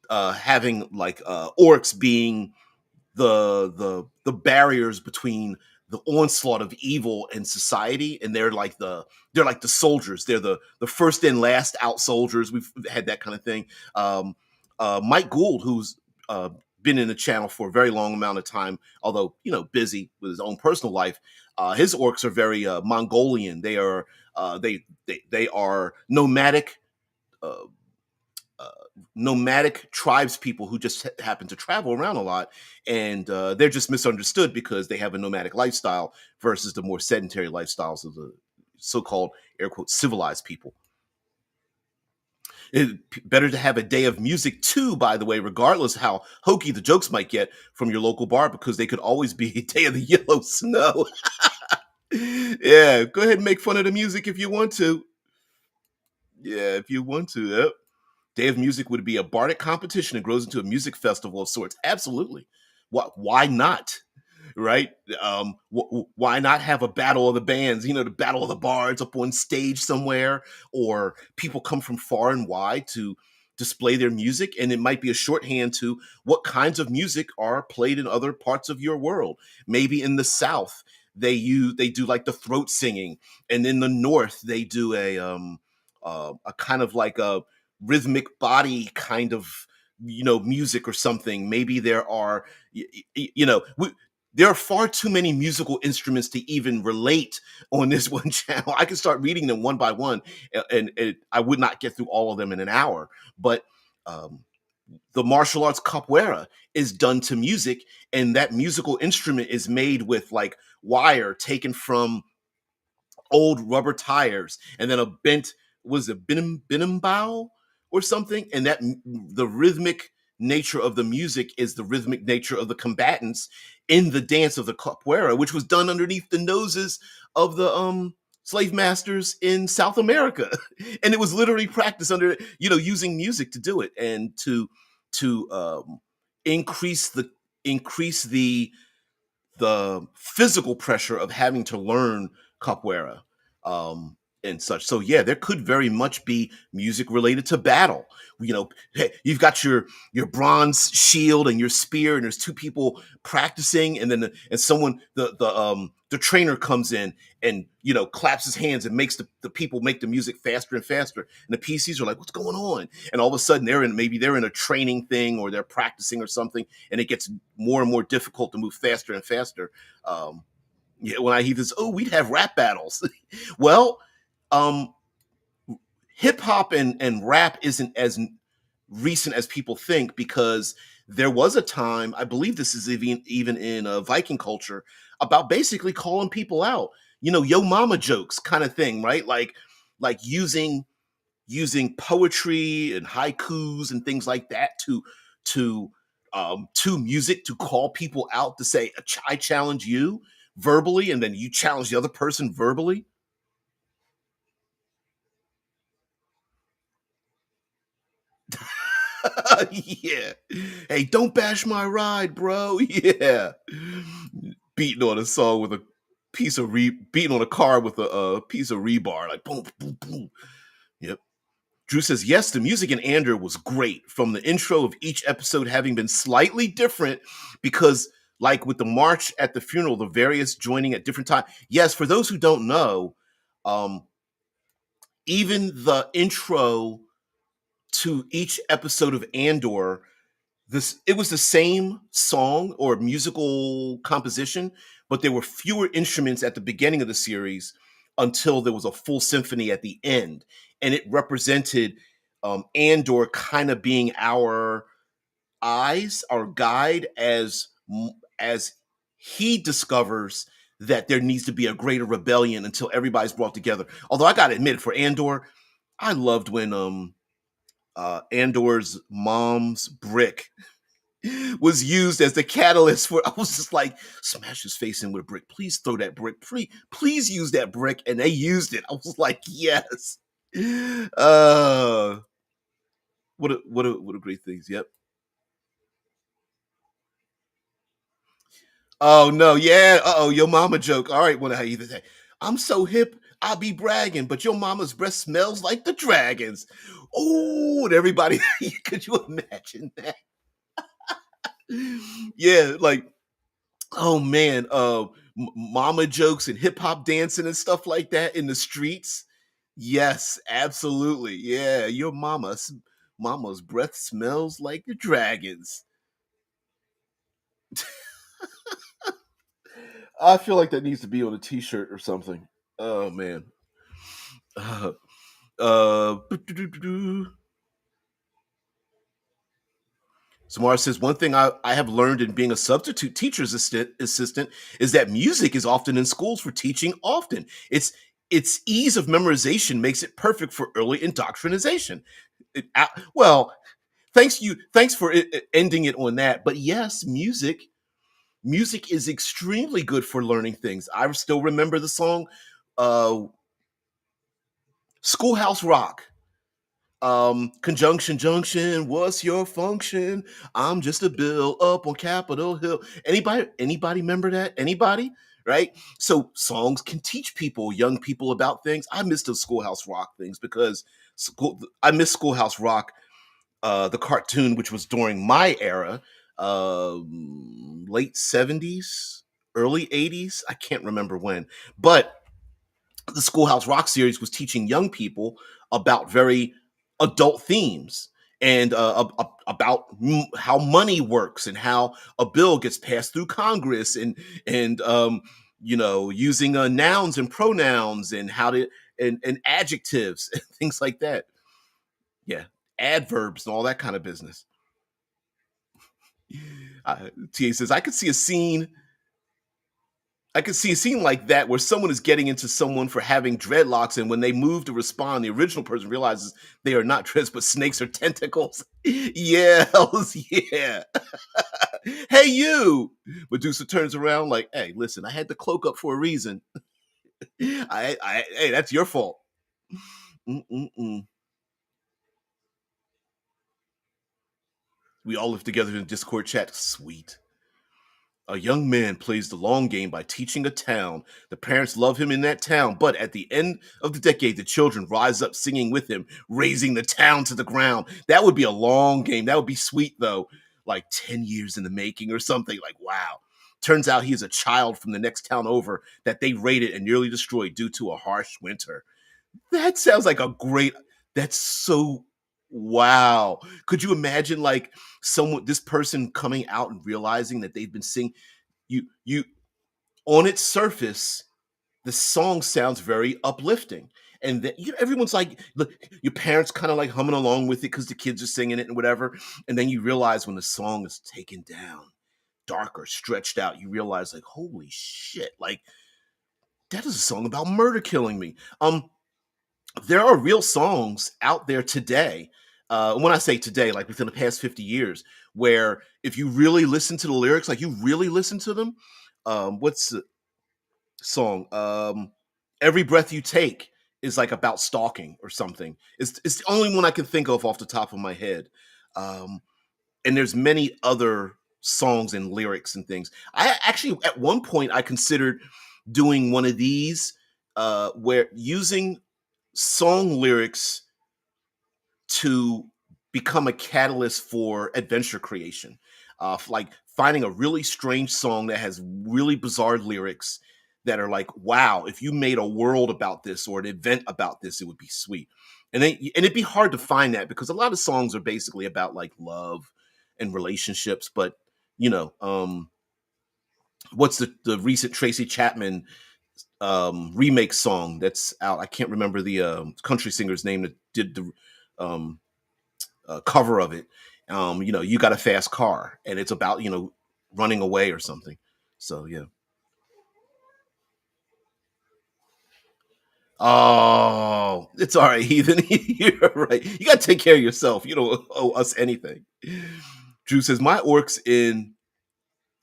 having like orcs being the barriers between the onslaught of evil and society, and they're like the soldiers. They're the first in last out soldiers. We've had that kind of thing. Mike Gould, who's been in the channel for a very long amount of time, although busy with his own personal life, his orcs are very Mongolian. They are nomadic, uh, uh, nomadic tribes people who just happen to travel around a lot, and they're just misunderstood because they have a nomadic lifestyle versus the more sedentary lifestyles of the so-called air quote civilized people. Better to have a day of music too, by the way, regardless how hokey the jokes might get from your local bar, because they could always be a day of the yellow snow. Yeah, go ahead and make fun of the music if you want to. Yeah, if you want to. Yep. Day of Music would be a bardic competition and grows into a music festival of sorts. Absolutely. Why not? Right? Why not have a battle of the bands, the battle of the bards up on stage somewhere, or people come from far and wide to display their music, and it might be a shorthand to what kinds of music are played in other parts of your world. Maybe in the South they do like the throat singing, and in the North they do a kind of like a rhythmic body kind of music or something. Maybe there are there are far too many musical instruments to even relate on this one channel. I could start reading them one by one, and I would not get through all of them in an hour. But um, the martial arts capoeira is done to music, and that musical instrument is made with like wire taken from old rubber tires, and then a bent, was it binimbau or something, and the rhythmic nature of the music is the rhythmic nature of the combatants in the dance of the capoeira, which was done underneath the noses of the slave masters in South America. And it was literally practiced under using music to do it, and to increase the increase the physical pressure of having to learn capoeira, and such. So yeah, there could very much be music related to battle. You know, hey, you've got your bronze shield and your spear, and there's two people practicing, and then and someone the trainer comes in and claps his hands and makes the people make the music faster and faster. And the PCs are like, what's going on? And all of a sudden they're in a training thing or they're practicing or something, and it gets more and more difficult to move faster and faster. Um, yeah, when I hear this, oh, we'd have rap battles. Well, um, hip hop and rap isn't as recent as people think, because there was a time, I believe this is even in Viking culture, about basically calling people out. Yo mama jokes kind of thing, right? Like using poetry and haikus and things like that to music to call people out, to say, I challenge you verbally, and then you challenge the other person verbally. Yeah. Hey, don't bash my ride, bro. Yeah. Beating on a song with a beating on a car with a piece of rebar, like boom, boom, boom. Yep. Drew says, yes, the music in Andor was great, from the intro of each episode having been slightly different, because, like with the march at the funeral, the various joining at different times. Yes, for those who don't know, um, even the intro to each episode of Andor, it was the same song or musical composition, but there were fewer instruments at the beginning of the series until there was a full symphony at the end, and it represented Andor kind of being our eyes, our guide, as he discovers that there needs to be a greater rebellion until everybody's brought together. Although I gotta admit, for Andor, I loved when Andor's mom's brick was used as the catalyst for. I was just like, smash his face in with a brick. Please throw that brick. Please use that brick. And they used it. I was like, yes. Uh what a great things. Yep. Oh no, yeah. Uh-oh, your mama joke. All right, what I either say. I'm so hip, I'll be bragging, but your mama's breath smells like the dragons. Oh, and everybody, could you imagine that? Yeah, like, oh man, mama jokes and hip hop dancing and stuff like that in the streets. Yes, absolutely. Yeah, your mama's breath smells like the dragons. I feel like that needs to be on a T-shirt or something. Oh man. Uh, uh, Samara says, one thing I have learned in being a substitute teacher's assistant is that music is often in schools for teaching often. Its ease of memorization makes it perfect for early indoctrination. Well, thanks for ending it on that. But yes, music is extremely good for learning things. I still remember the song uh, Schoolhouse Rock. Conjunction junction, what's your function? I'm just a bill up on Capitol Hill. Anybody remember that? Anybody? Right? So songs can teach people, young people, about things. I miss those Schoolhouse Rock things, because I miss Schoolhouse Rock, the cartoon, which was during my era, late 70s, early 80s. I can't remember when, but the Schoolhouse Rock series was teaching young people about very adult themes, and about how money works, and how a bill gets passed through Congress, and using nouns and pronouns, and how to and adjectives and things like that. Yeah, adverbs and all that kind of business. TA says, I could see a scene like that where someone is getting into someone for having dreadlocks, and when they move to respond, the original person realizes they are not dreads, but snakes or tentacles. Yeah, yeah. Hey, you! Medusa turns around like, hey, listen, I had the cloak up for a reason. Hey, that's your fault. Mm-mm-mm. We all live together in a Discord chat. Sweet. A young man plays the long game by teaching a town. The parents love him in that town, but at the end of the decade, the children rise up singing with him, raising the town to the ground. That would be a long game. That would be sweet, though. Like 10 years in the making or something. Like, wow. Turns out he is a child from the next town over that they raided and nearly destroyed due to a harsh winter. That sounds like a great. That's so wow. Could you imagine like someone this person coming out and realizing that they've been singing you on its surface, the song sounds very uplifting. And that everyone's like, look, your parents kind of like humming along with it because the kids are singing it and whatever. And then you realize when the song is taken down, darker, stretched out, you realize like, holy shit, like that is a song about murder killing me. There are real songs out there today. When I say today, like within the past 50 years, where if you really listen to the lyrics, like you really listen to them, what's the song? Every Breath You Take is like about stalking or something. It's the only one I can think of off the top of my head. Um, and there's many other songs and lyrics and things. I actually at one point I considered doing one of these where using song lyrics to become a catalyst for adventure creation. Like finding a really strange song that has really bizarre lyrics that are like, wow, if you made a world about this or an event about this, it would be sweet. And it'd be hard to find that because a lot of songs are basically about like love and relationships. But you know, what's the recent Tracy Chapman remake song that's out? I can't remember the country singer's name that did the um, cover of it. You got a fast car, and it's about running away or something. So yeah. Oh, it's all right, Heathen. You're right. You got to take care of yourself. You don't owe us anything. Drew says my orcs in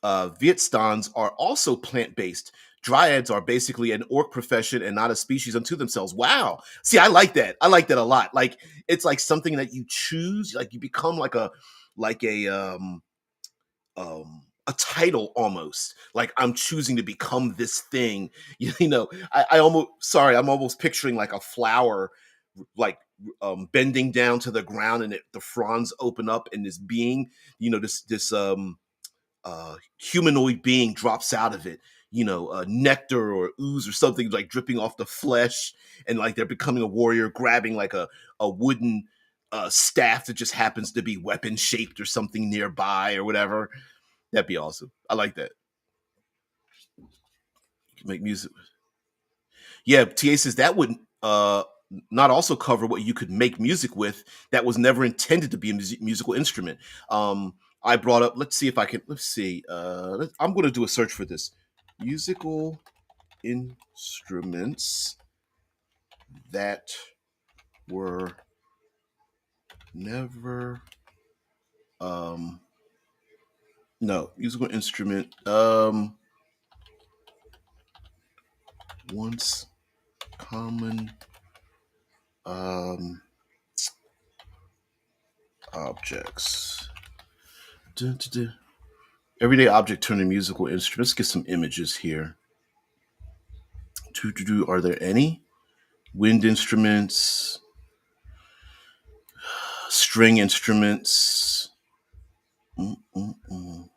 Vietstans are also plant based. Dryads are basically an orc profession and not a species unto themselves. Wow. See, I like that. I like that a lot. Like it's like something that you choose. Like you become like a title almost. Like I'm choosing to become this thing. I almost sorry. I'm almost picturing like a flower, like bending down to the ground, and the fronds open up, and this being, this humanoid being drops out of it, nectar or ooze or something like dripping off the flesh, and like they're becoming a warrior, grabbing like a wooden staff that just happens to be weapon shaped or something nearby or whatever. That'd be awesome. I like that. You can make music. Yeah, TA says that would not also cover what you could make music with that was never intended to be a musical instrument. I brought up. Let's see if I can. Let's see. I'm going to do a search for this. Musical instruments that were never. No, musical instrument. Once common um objects. Dun, dun, dun. Everyday object turned to musical instrument. Let's get some images here. Are there any? Wind instruments, string instruments. Mm-mm-mm.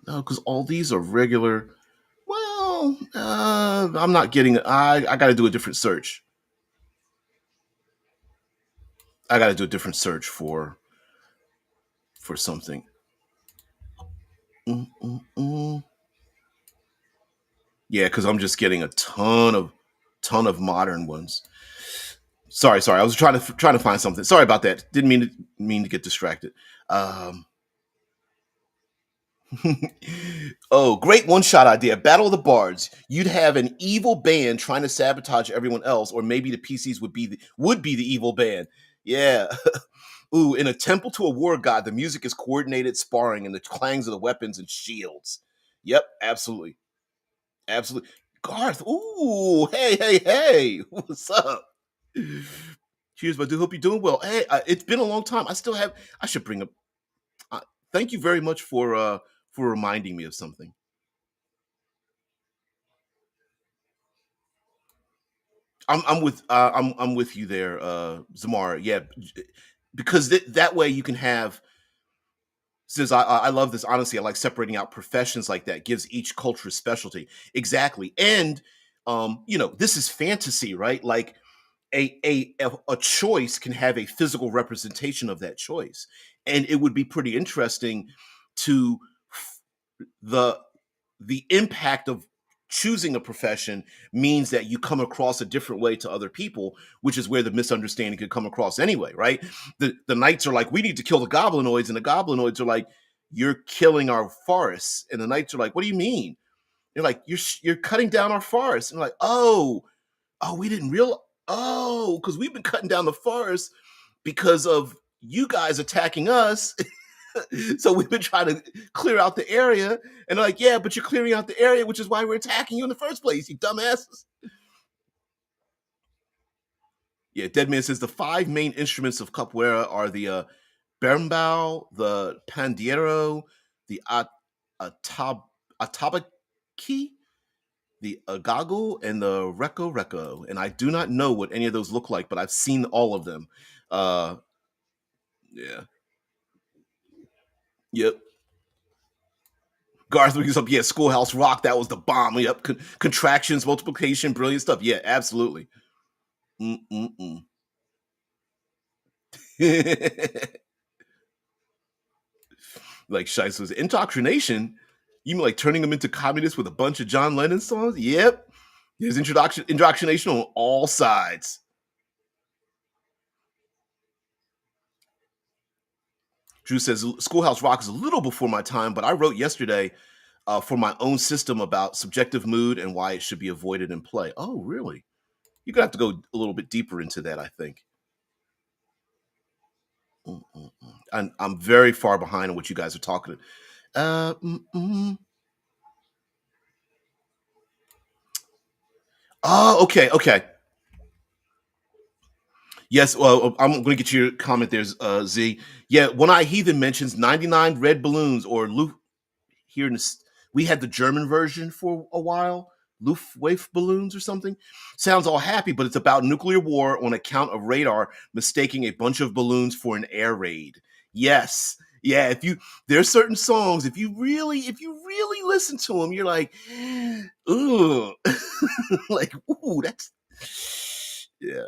No, because all these are regular. Well, I'm not getting. I got to do a different search. I got to do a different search for something. Mm-mm-mm. Yeah, because I'm just getting a ton of modern ones. Sorry. I was trying to find something. Sorry about that. Didn't mean to get distracted. Um, oh, great one shot idea. Battle of the Bards. You'd have an evil band trying to sabotage everyone else, or maybe the PCs would be the evil band. Yeah. Ooh, in a temple to a war god, the music is coordinated sparring and the clangs of the weapons and shields. Yep, absolutely. Absolutely. Garth, ooh, hey. What's up? Cheers, but I do hope you're doing well. Hey, it's been a long time. I should bring up. Thank you very much for reminding me of something. I'm with you there, Zamara. Yeah, because that way you can have, since I love this, honestly, I like separating out professions like that. Gives each culture a specialty. Exactly. And this is fantasy, right? Like a choice can have a physical representation of that choice. And it would be pretty interesting to the the impact of choosing a profession means that you come across a different way to other people, which is where the misunderstanding could come across anyway, right? The knights are like, we need to kill the goblinoids, and the goblinoids are like, you're killing our forests, and the knights are like, what do you mean? They're like, you're cutting down our forests, and they're like, oh, we didn't realize, because we've been cutting down the forest because of you guys attacking us. So we've been trying to clear out the area, and they're like, yeah, but you're clearing out the area, which is why we're attacking you in the first place, you dumbasses. Yeah, Deadman says the five main instruments of capoeira are the berimbau, the pandeiro, the atab- atabaque, the agago, and the reco reco. And I do not know what any of those look like, but I've seen all of them. Uh, yeah, yep. Garth brings up, yeah, Schoolhouse Rock. That was the bomb. Yep, contractions, multiplication, brilliant stuff. Yeah, absolutely. Mm-mm-mm. Like Shice was indoctrination. You mean like turning them into communists with a bunch of John Lennon songs? Yep. There's indoctrination on all sides. Drew says Schoolhouse Rock is a little before my time, but I wrote yesterday for my own system about subjective mood and why it should be avoided in play. Oh, really? You're gonna have to go a little bit deeper into that, I think. Mm-mm-mm. I'm very far behind on what you guys are talking. Mm-mm. Oh, okay, okay. Yes, well, I'm going to get your comment there, Z. Yeah, One Eye Heathen mentions 99 red balloons or here in the, we had the German version for a while, Luftwaffe balloons or something. Sounds all happy, but it's about nuclear war on account of radar mistaking a bunch of balloons for an air raid. Yes. Yeah, if you there's certain songs, if you really listen to them, you're like, ooh, like, ooh, that's yeah.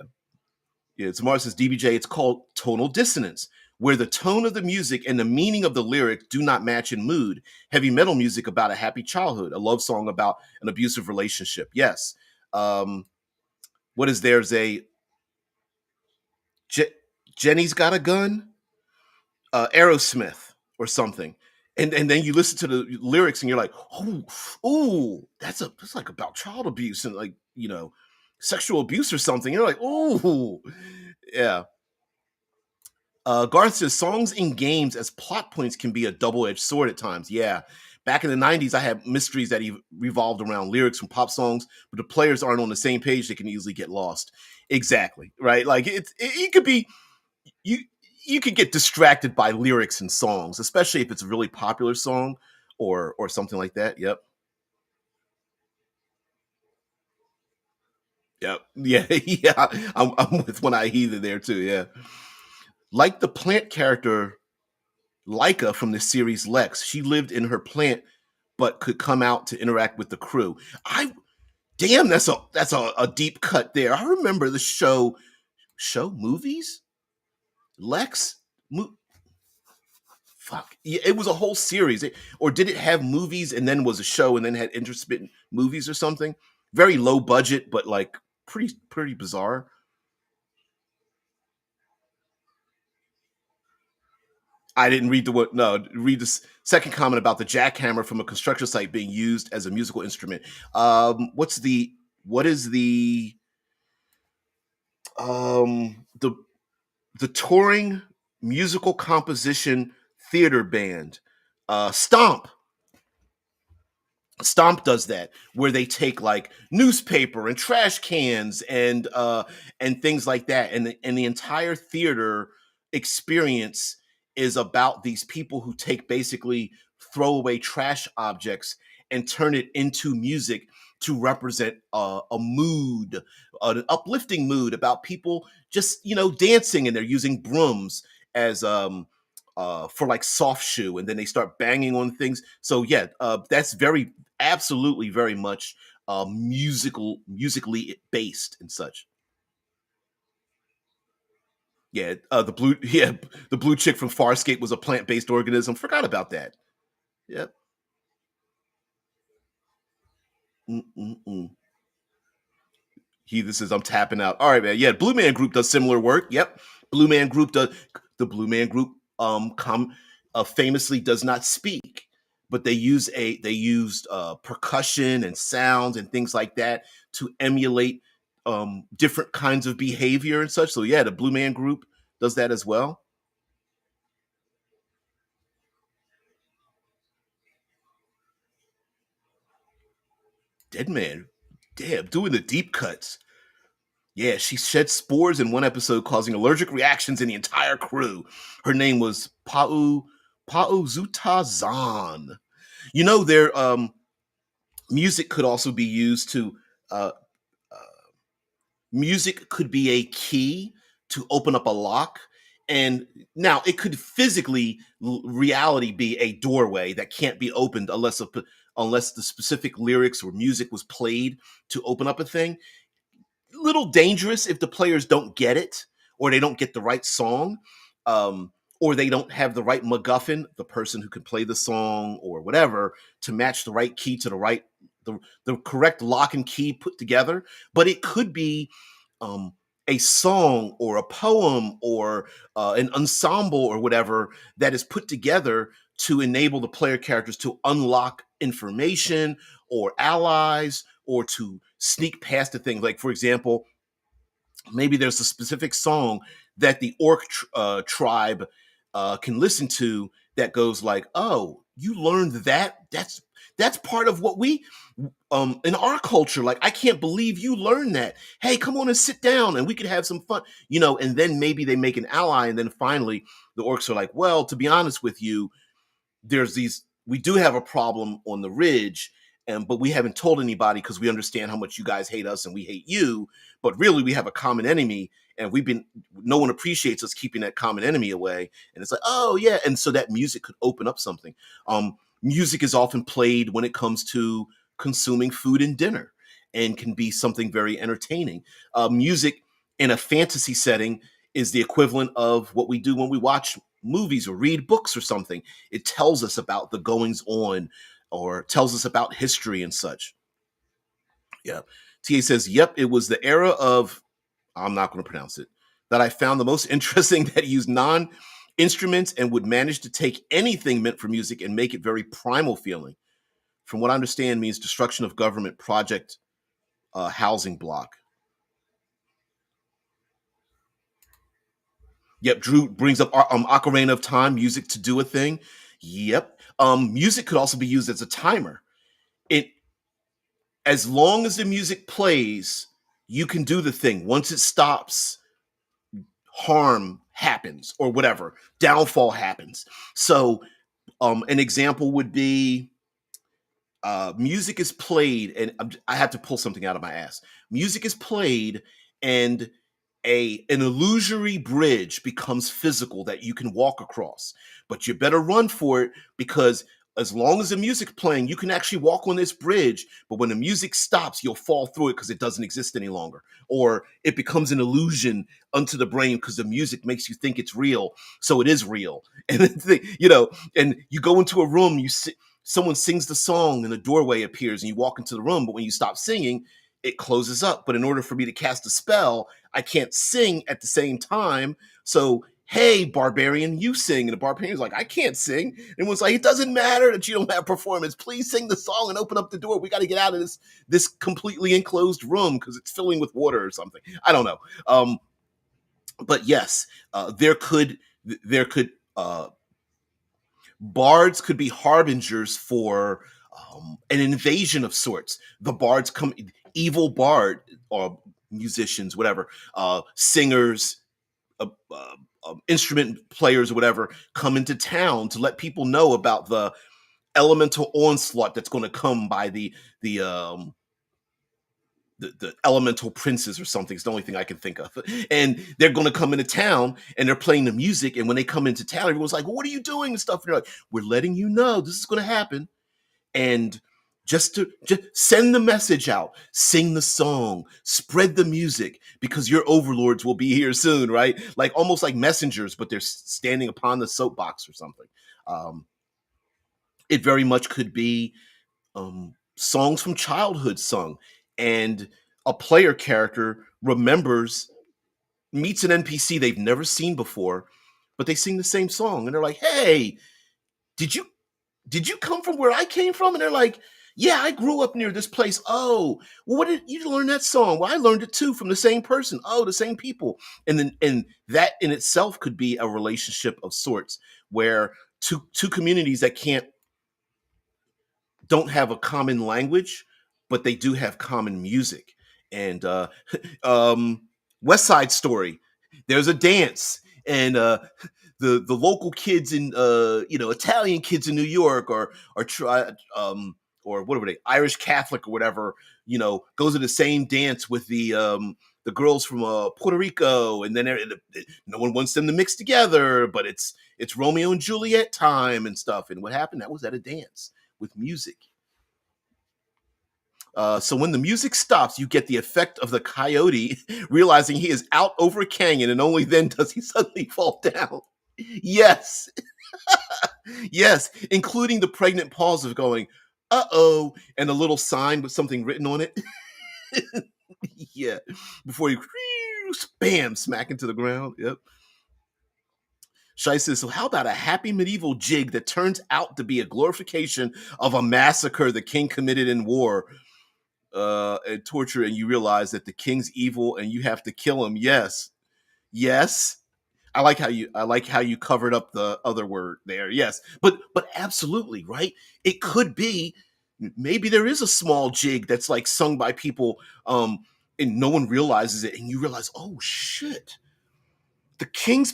Yeah, it's Mars DBJ. It's called tonal dissonance, where the tone of the music and the meaning of the lyric do not match in mood. Heavy metal music about a happy childhood, a love song about an abusive relationship. Yes. Um, what is there's a Je- Jenny's got a gun, Aerosmith or something. And then you listen to the lyrics and you're like, oh, ooh, that's like about child abuse and like, sexual abuse or something. You're like, ooh, yeah. Garth says songs in games as plot points can be a double-edged sword at times. Yeah. Back in the 90s, I had mysteries that revolved around lyrics from pop songs, but the players aren't on the same page, they can easily get lost. Exactly. Right. Like it could be you you could get distracted by lyrics and songs, especially if it's a really popular song or something like that. Yep. Yep. Yeah. Yeah. I'm with When I Heathen there too. Yeah. Like the plant character Leica from the series Lex, she lived in her plant but could come out to interact with the crew. I damn, that's a deep cut there. I remember the show movies Lex. Mo- Fuck, yeah, it was a whole series. Or did it have movies and then was a show and then had intermittent movies or something? Very low budget, but like pretty bizarre. I didn't read the what. No, read the second comment about the jackhammer from a construction site being used as a musical instrument. What is the touring musical composition theater band? Stomp. Stomp does that where they take like newspaper and trash cans and things like that, and the entire theater experience is about these people who take basically throwaway trash objects and turn it into music to represent a mood, an uplifting mood about people just dancing, and they're using brooms as for like soft shoe, and then they start banging on things. So yeah, that's very absolutely very much musically based and such. Yeah, the blue chick from Farscape was a plant-based organism. Forgot about that. Yep. Mm-mm-mm. This is I'm tapping out. All right, man. Yeah, Blue Man Group does similar work. Yep. Blue Man Group does the Blue Man Group famously does not speak, but they used percussion and sounds and things like that to emulate different kinds of behavior and such. So yeah, the Blue Man Group does that as well. Dead Man, damn, doing the deep cuts. Yeah, she shed spores in one episode, causing allergic reactions in the entire crew. Her name was Pau Zuta Zan. Their music could also be used to uh, uh, music could be a key to open up a lock. And now it could physically reality be a doorway that can't be opened unless the specific lyrics or music was played to open up a thing. Little dangerous if the players don't get it, or they don't get the right song, um, or they don't have the right MacGuffin, the person who can play the song or whatever, to match the right key to the correct lock and key put together. But it could be um, a song or a poem or an ensemble or whatever that is put together to enable the player characters to unlock information or allies, or to sneak past the thing. Like, for example, maybe there's a specific song that the orc tribe can listen to that goes like, "Oh, you learned that? That's part of what we in our culture. Like, I can't believe you learned that. Hey, come on and sit down, and we could have some fun." And then maybe they make an ally, and then finally the orcs are like, "Well, to be honest with you, we do have a problem on the ridge, and but we haven't told anybody because we understand how much you guys hate us and we hate you, but really we have a common enemy, and no one appreciates us keeping that common enemy away." And it's like, oh yeah. And so that music could open up something. Music is often played when it comes to consuming food and dinner, and can be something very entertaining. Music in a fantasy setting is the equivalent of what we do when we watch movies or read books or something. It tells us about the goings on, or tells us about history and such. Yeah. TA says, yep, it was the era of, I'm not going to pronounce it, that I found the most interesting, that used non instruments and would manage to take anything meant for music and make it very primal feeling. From what I understand, means destruction of government project housing block. Yep, Drew brings up Ocarina of Time music to do a thing. Yep. Music could also be used as a timer. It As long as the music plays, you can do the thing. Once it stops, harm happens or whatever, downfall happens. So, an example would be music is played, and I have to pull something out of my ass. Music is played, and an illusory bridge becomes physical that you can walk across, but you better run for it, because as long as the music's playing, you can actually walk on this bridge, but when the music stops, you'll fall through it because it doesn't exist any longer, or it becomes an illusion unto the brain because the music makes you think it's real, so it is real. And and you go into a room, someone sings the song and the doorway appears and you walk into the room, but when you stop singing, it closes up. But in order for me to cast a spell, I can't sing at the same time. So, hey, barbarian, you sing. And the barbarian's like, I can't sing. And was like, it doesn't matter that you don't have performance. Please sing the song and open up the door. We got to get out of this completely enclosed room because it's filling with water or something. I don't know. But yes, there could bards could be harbingers for an invasion of sorts. The bards come, evil bard or musicians, whatever, singers, instrument players or whatever come into town to let people know about the elemental onslaught that's going to come by the um the elemental princes or something. It's the only thing I can think of. And they're going to come into town and they're playing the music. And when they come into town, everyone's like, well, what are you doing and stuff? And they're like, we're letting you know this is going to happen. And just send the message out, sing the song, spread the music, because your overlords will be here soon, right? Like almost like messengers, but they're standing upon the soapbox or something. Um, it very much could be songs from childhood sung, and a player character remembers, meets an NPC they've never seen before, but they sing the same song, and they're like, "Hey, did you come from where I came from?" And they're like, "Yeah, I grew up near this place." "Oh, well, what did you learn that song?" "Well, I learned it too from the same person." "Oh, the same people." And that in itself could be a relationship of sorts, where two communities that can't don't have a common language, but they do have common music. And um, West Side Story, there's a dance, and the local kids in Italian kids in New York, or try or what were they, Irish Catholic or whatever, goes to the same dance with the girls from Puerto Rico, and then no one wants them to mix together, but it's Romeo and Juliet time and stuff. And what happened? That was at a dance with music. So when the music stops, you get the effect of the coyote realizing he is out over a canyon, and only then does he suddenly fall down. Yes, yes, including the pregnant pause of going, "Uh-oh," and a little sign with something written on it. Yeah, before you bam, smack into the ground. Yep. Shai says, so how about a happy medieval jig that turns out to be a glorification of a massacre the king committed in war and torture, and you realize that the king's evil and you have to kill him? Yes. Yes. I like how you covered up the other word there. Yes. But absolutely, right? It could be, maybe there is a small jig that's like sung by people, and no one realizes it, and you realize, oh shit, the king's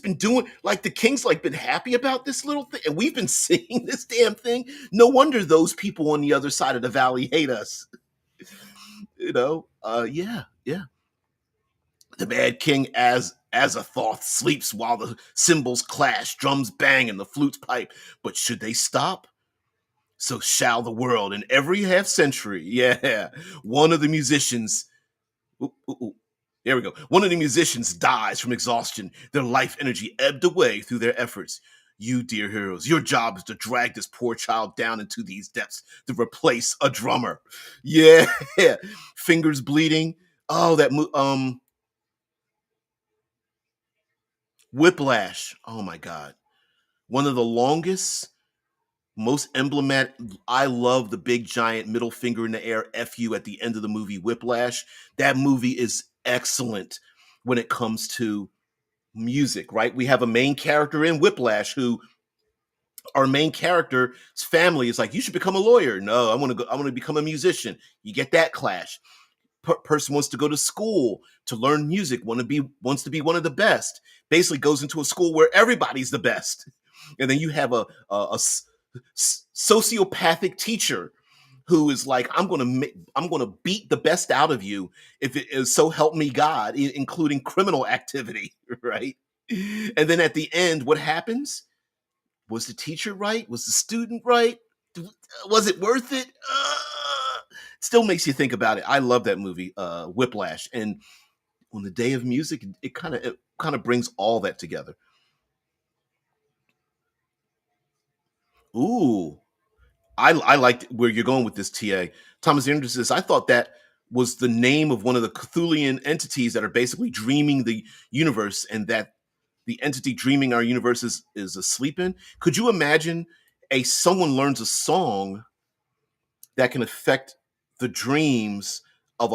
like been happy about this little thing, and we've been singing this damn thing. No wonder those people on the other side of the valley hate us. Yeah, yeah. The mad king, as a Thoth, sleeps while the cymbals clash, drums bang, and the flutes pipe. But should they stop, so shall the world. In every half century, yeah, one of the musicians, ooh, ooh, ooh, there we go. One of the musicians dies from exhaustion. Their life energy ebbed away through their efforts. You, dear heroes, your job is to drag this poor child down into these depths to replace a drummer. Yeah, fingers bleeding. Oh, Whiplash. Oh my God. One of the longest, most emblematic. I love the big giant middle finger in the air F you at the end of the movie Whiplash. That movie is excellent when it comes to music, right? We have a main character in Whiplash who, our main character's family is like, you should become a lawyer. No, I want to become a musician. You get that clash. Person wants to go to school to learn music, wants to be one of the best. Basically goes into a school where everybody's the best. And then you have a sociopathic teacher who is like, I'm going to beat the best out of you if it is so help me God, including criminal activity, right? And then at the end, what happens? Was the teacher right? Was the student right? Was it worth it? Still makes you think about it. I love that movie, Whiplash, and on the day of music, it kind of brings all that together. Ooh, I liked where you're going with this. Ta Thomas Anderson says, I thought that was the name of one of the Cthulhian entities that are basically dreaming the universe, and that the entity dreaming our universe is asleep in. Could you imagine a someone learns a song that can affect the dreams of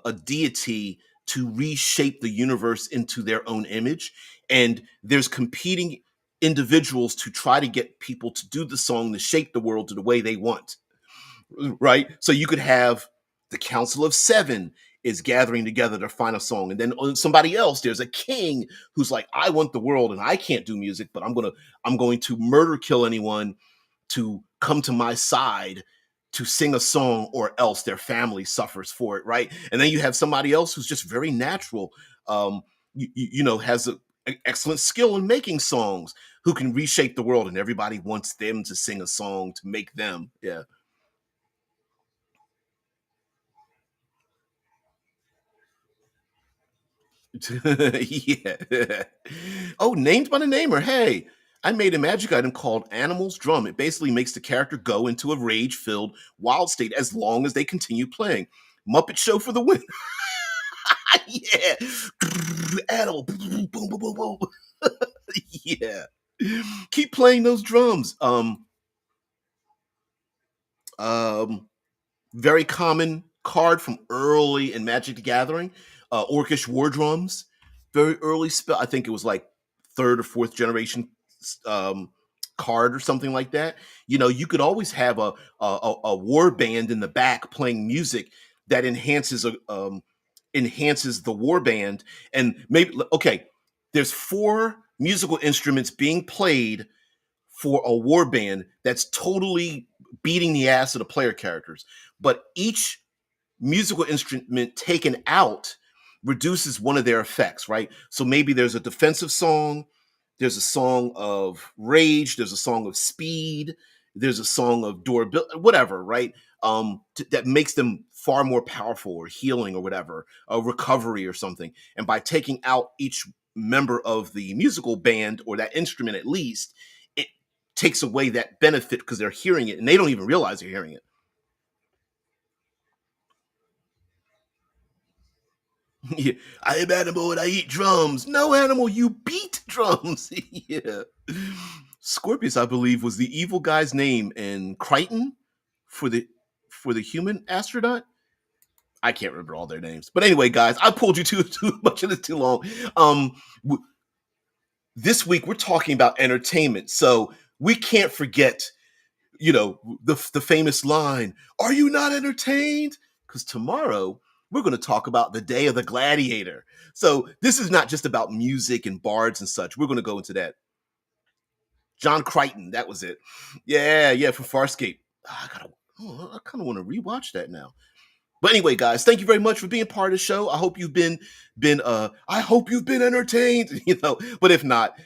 a deity to reshape the universe into their own image, and there's competing individuals to try to get people to do the song to shape the world to the way they want, right? So you could have the Council of Seven is gathering together to find a song. And then on somebody else, there's a king who's like, I want the world and I can't do music, but I'm going to murder kill anyone to come to my side to sing a song, or else their family suffers for it, right? And then you have somebody else who's just very natural, has an excellent skill in making songs, who can reshape the world, and everybody wants them to sing a song to make them. Yeah. Yeah. Oh, named by the namer. Hey, I made a magic item called Animal's Drum. It basically makes the character go into a rage filled wild state as long as they continue playing. Muppet Show for the win. Yeah. Animal. Boom, boom, boom, boom, boom. Yeah. Keep playing those drums. Um, Very common card from early in Magic the Gathering. Orcish War Drums, very early spell. I think it was like third or fourth generation um, card or something like that. You could always have a war band in the back playing music that enhances the war band. And maybe, okay, there's four musical instruments being played for a war band that's totally beating the ass of the player characters. But each musical instrument taken out reduces one of their effects, right? So maybe there's a defensive song, there's a song of rage, there's a song of speed, there's a song of durability, whatever, right? That makes them far more powerful, or healing, or whatever, a recovery or something. And by taking out each member of the musical band, or that instrument at least, it takes away that benefit because they're hearing it and they don't even realize they're hearing it. Yeah. I am animal and I eat drums. No, animal, you beat drums. Yeah. Scorpius, I believe, was the evil guy's name in Crichton for the human astronaut. I can't remember all their names, but anyway, guys, I pulled you too much of this too long. Um, this week we're talking about entertainment, so we can't forget, the famous line, "Are you not entertained?" Because tomorrow we're going to talk about the Day of the Gladiator. So this is not just about music and bards and such. We're going to go into that. John Crichton, that was it. Yeah, yeah, from Farscape. I kind of want to rewatch that now. But anyway, guys, thank you very much for being part of the show. I hope you've been I hope you've been entertained, But if not,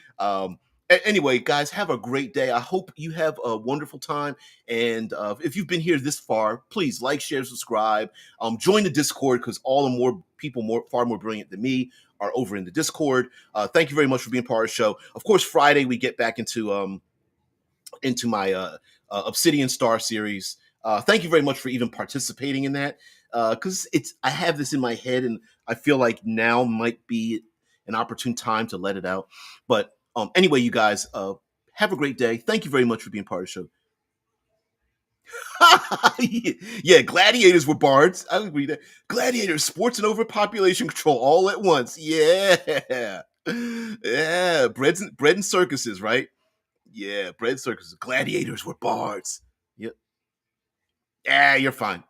anyway, guys, have a great day. I hope you have a wonderful time. And if you've been here this far, please like, share, subscribe. Join the Discord, because all the more people, far more brilliant than me, are over in the Discord. Thank you very much for being part of the show. Of course, Friday we get back into my Obsidian Star series. Thank you very much for even participating in that, because I have this in my head, and I feel like now might be an opportune time to let it out. But anyway, you guys, have a great day. Thank you very much for being part of the show. Yeah, gladiators were bards. I agree that gladiators, sports, and overpopulation control all at once. Yeah, yeah, bread and circuses, right? Yeah, bread circuses. Gladiators were bards. Yep. Yeah, you're fine.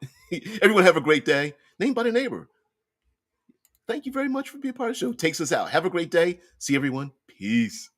Everyone have a great day. Named by the neighbor. Thank you very much for being part of the show. Takes us out. Have a great day. See everyone. Peace.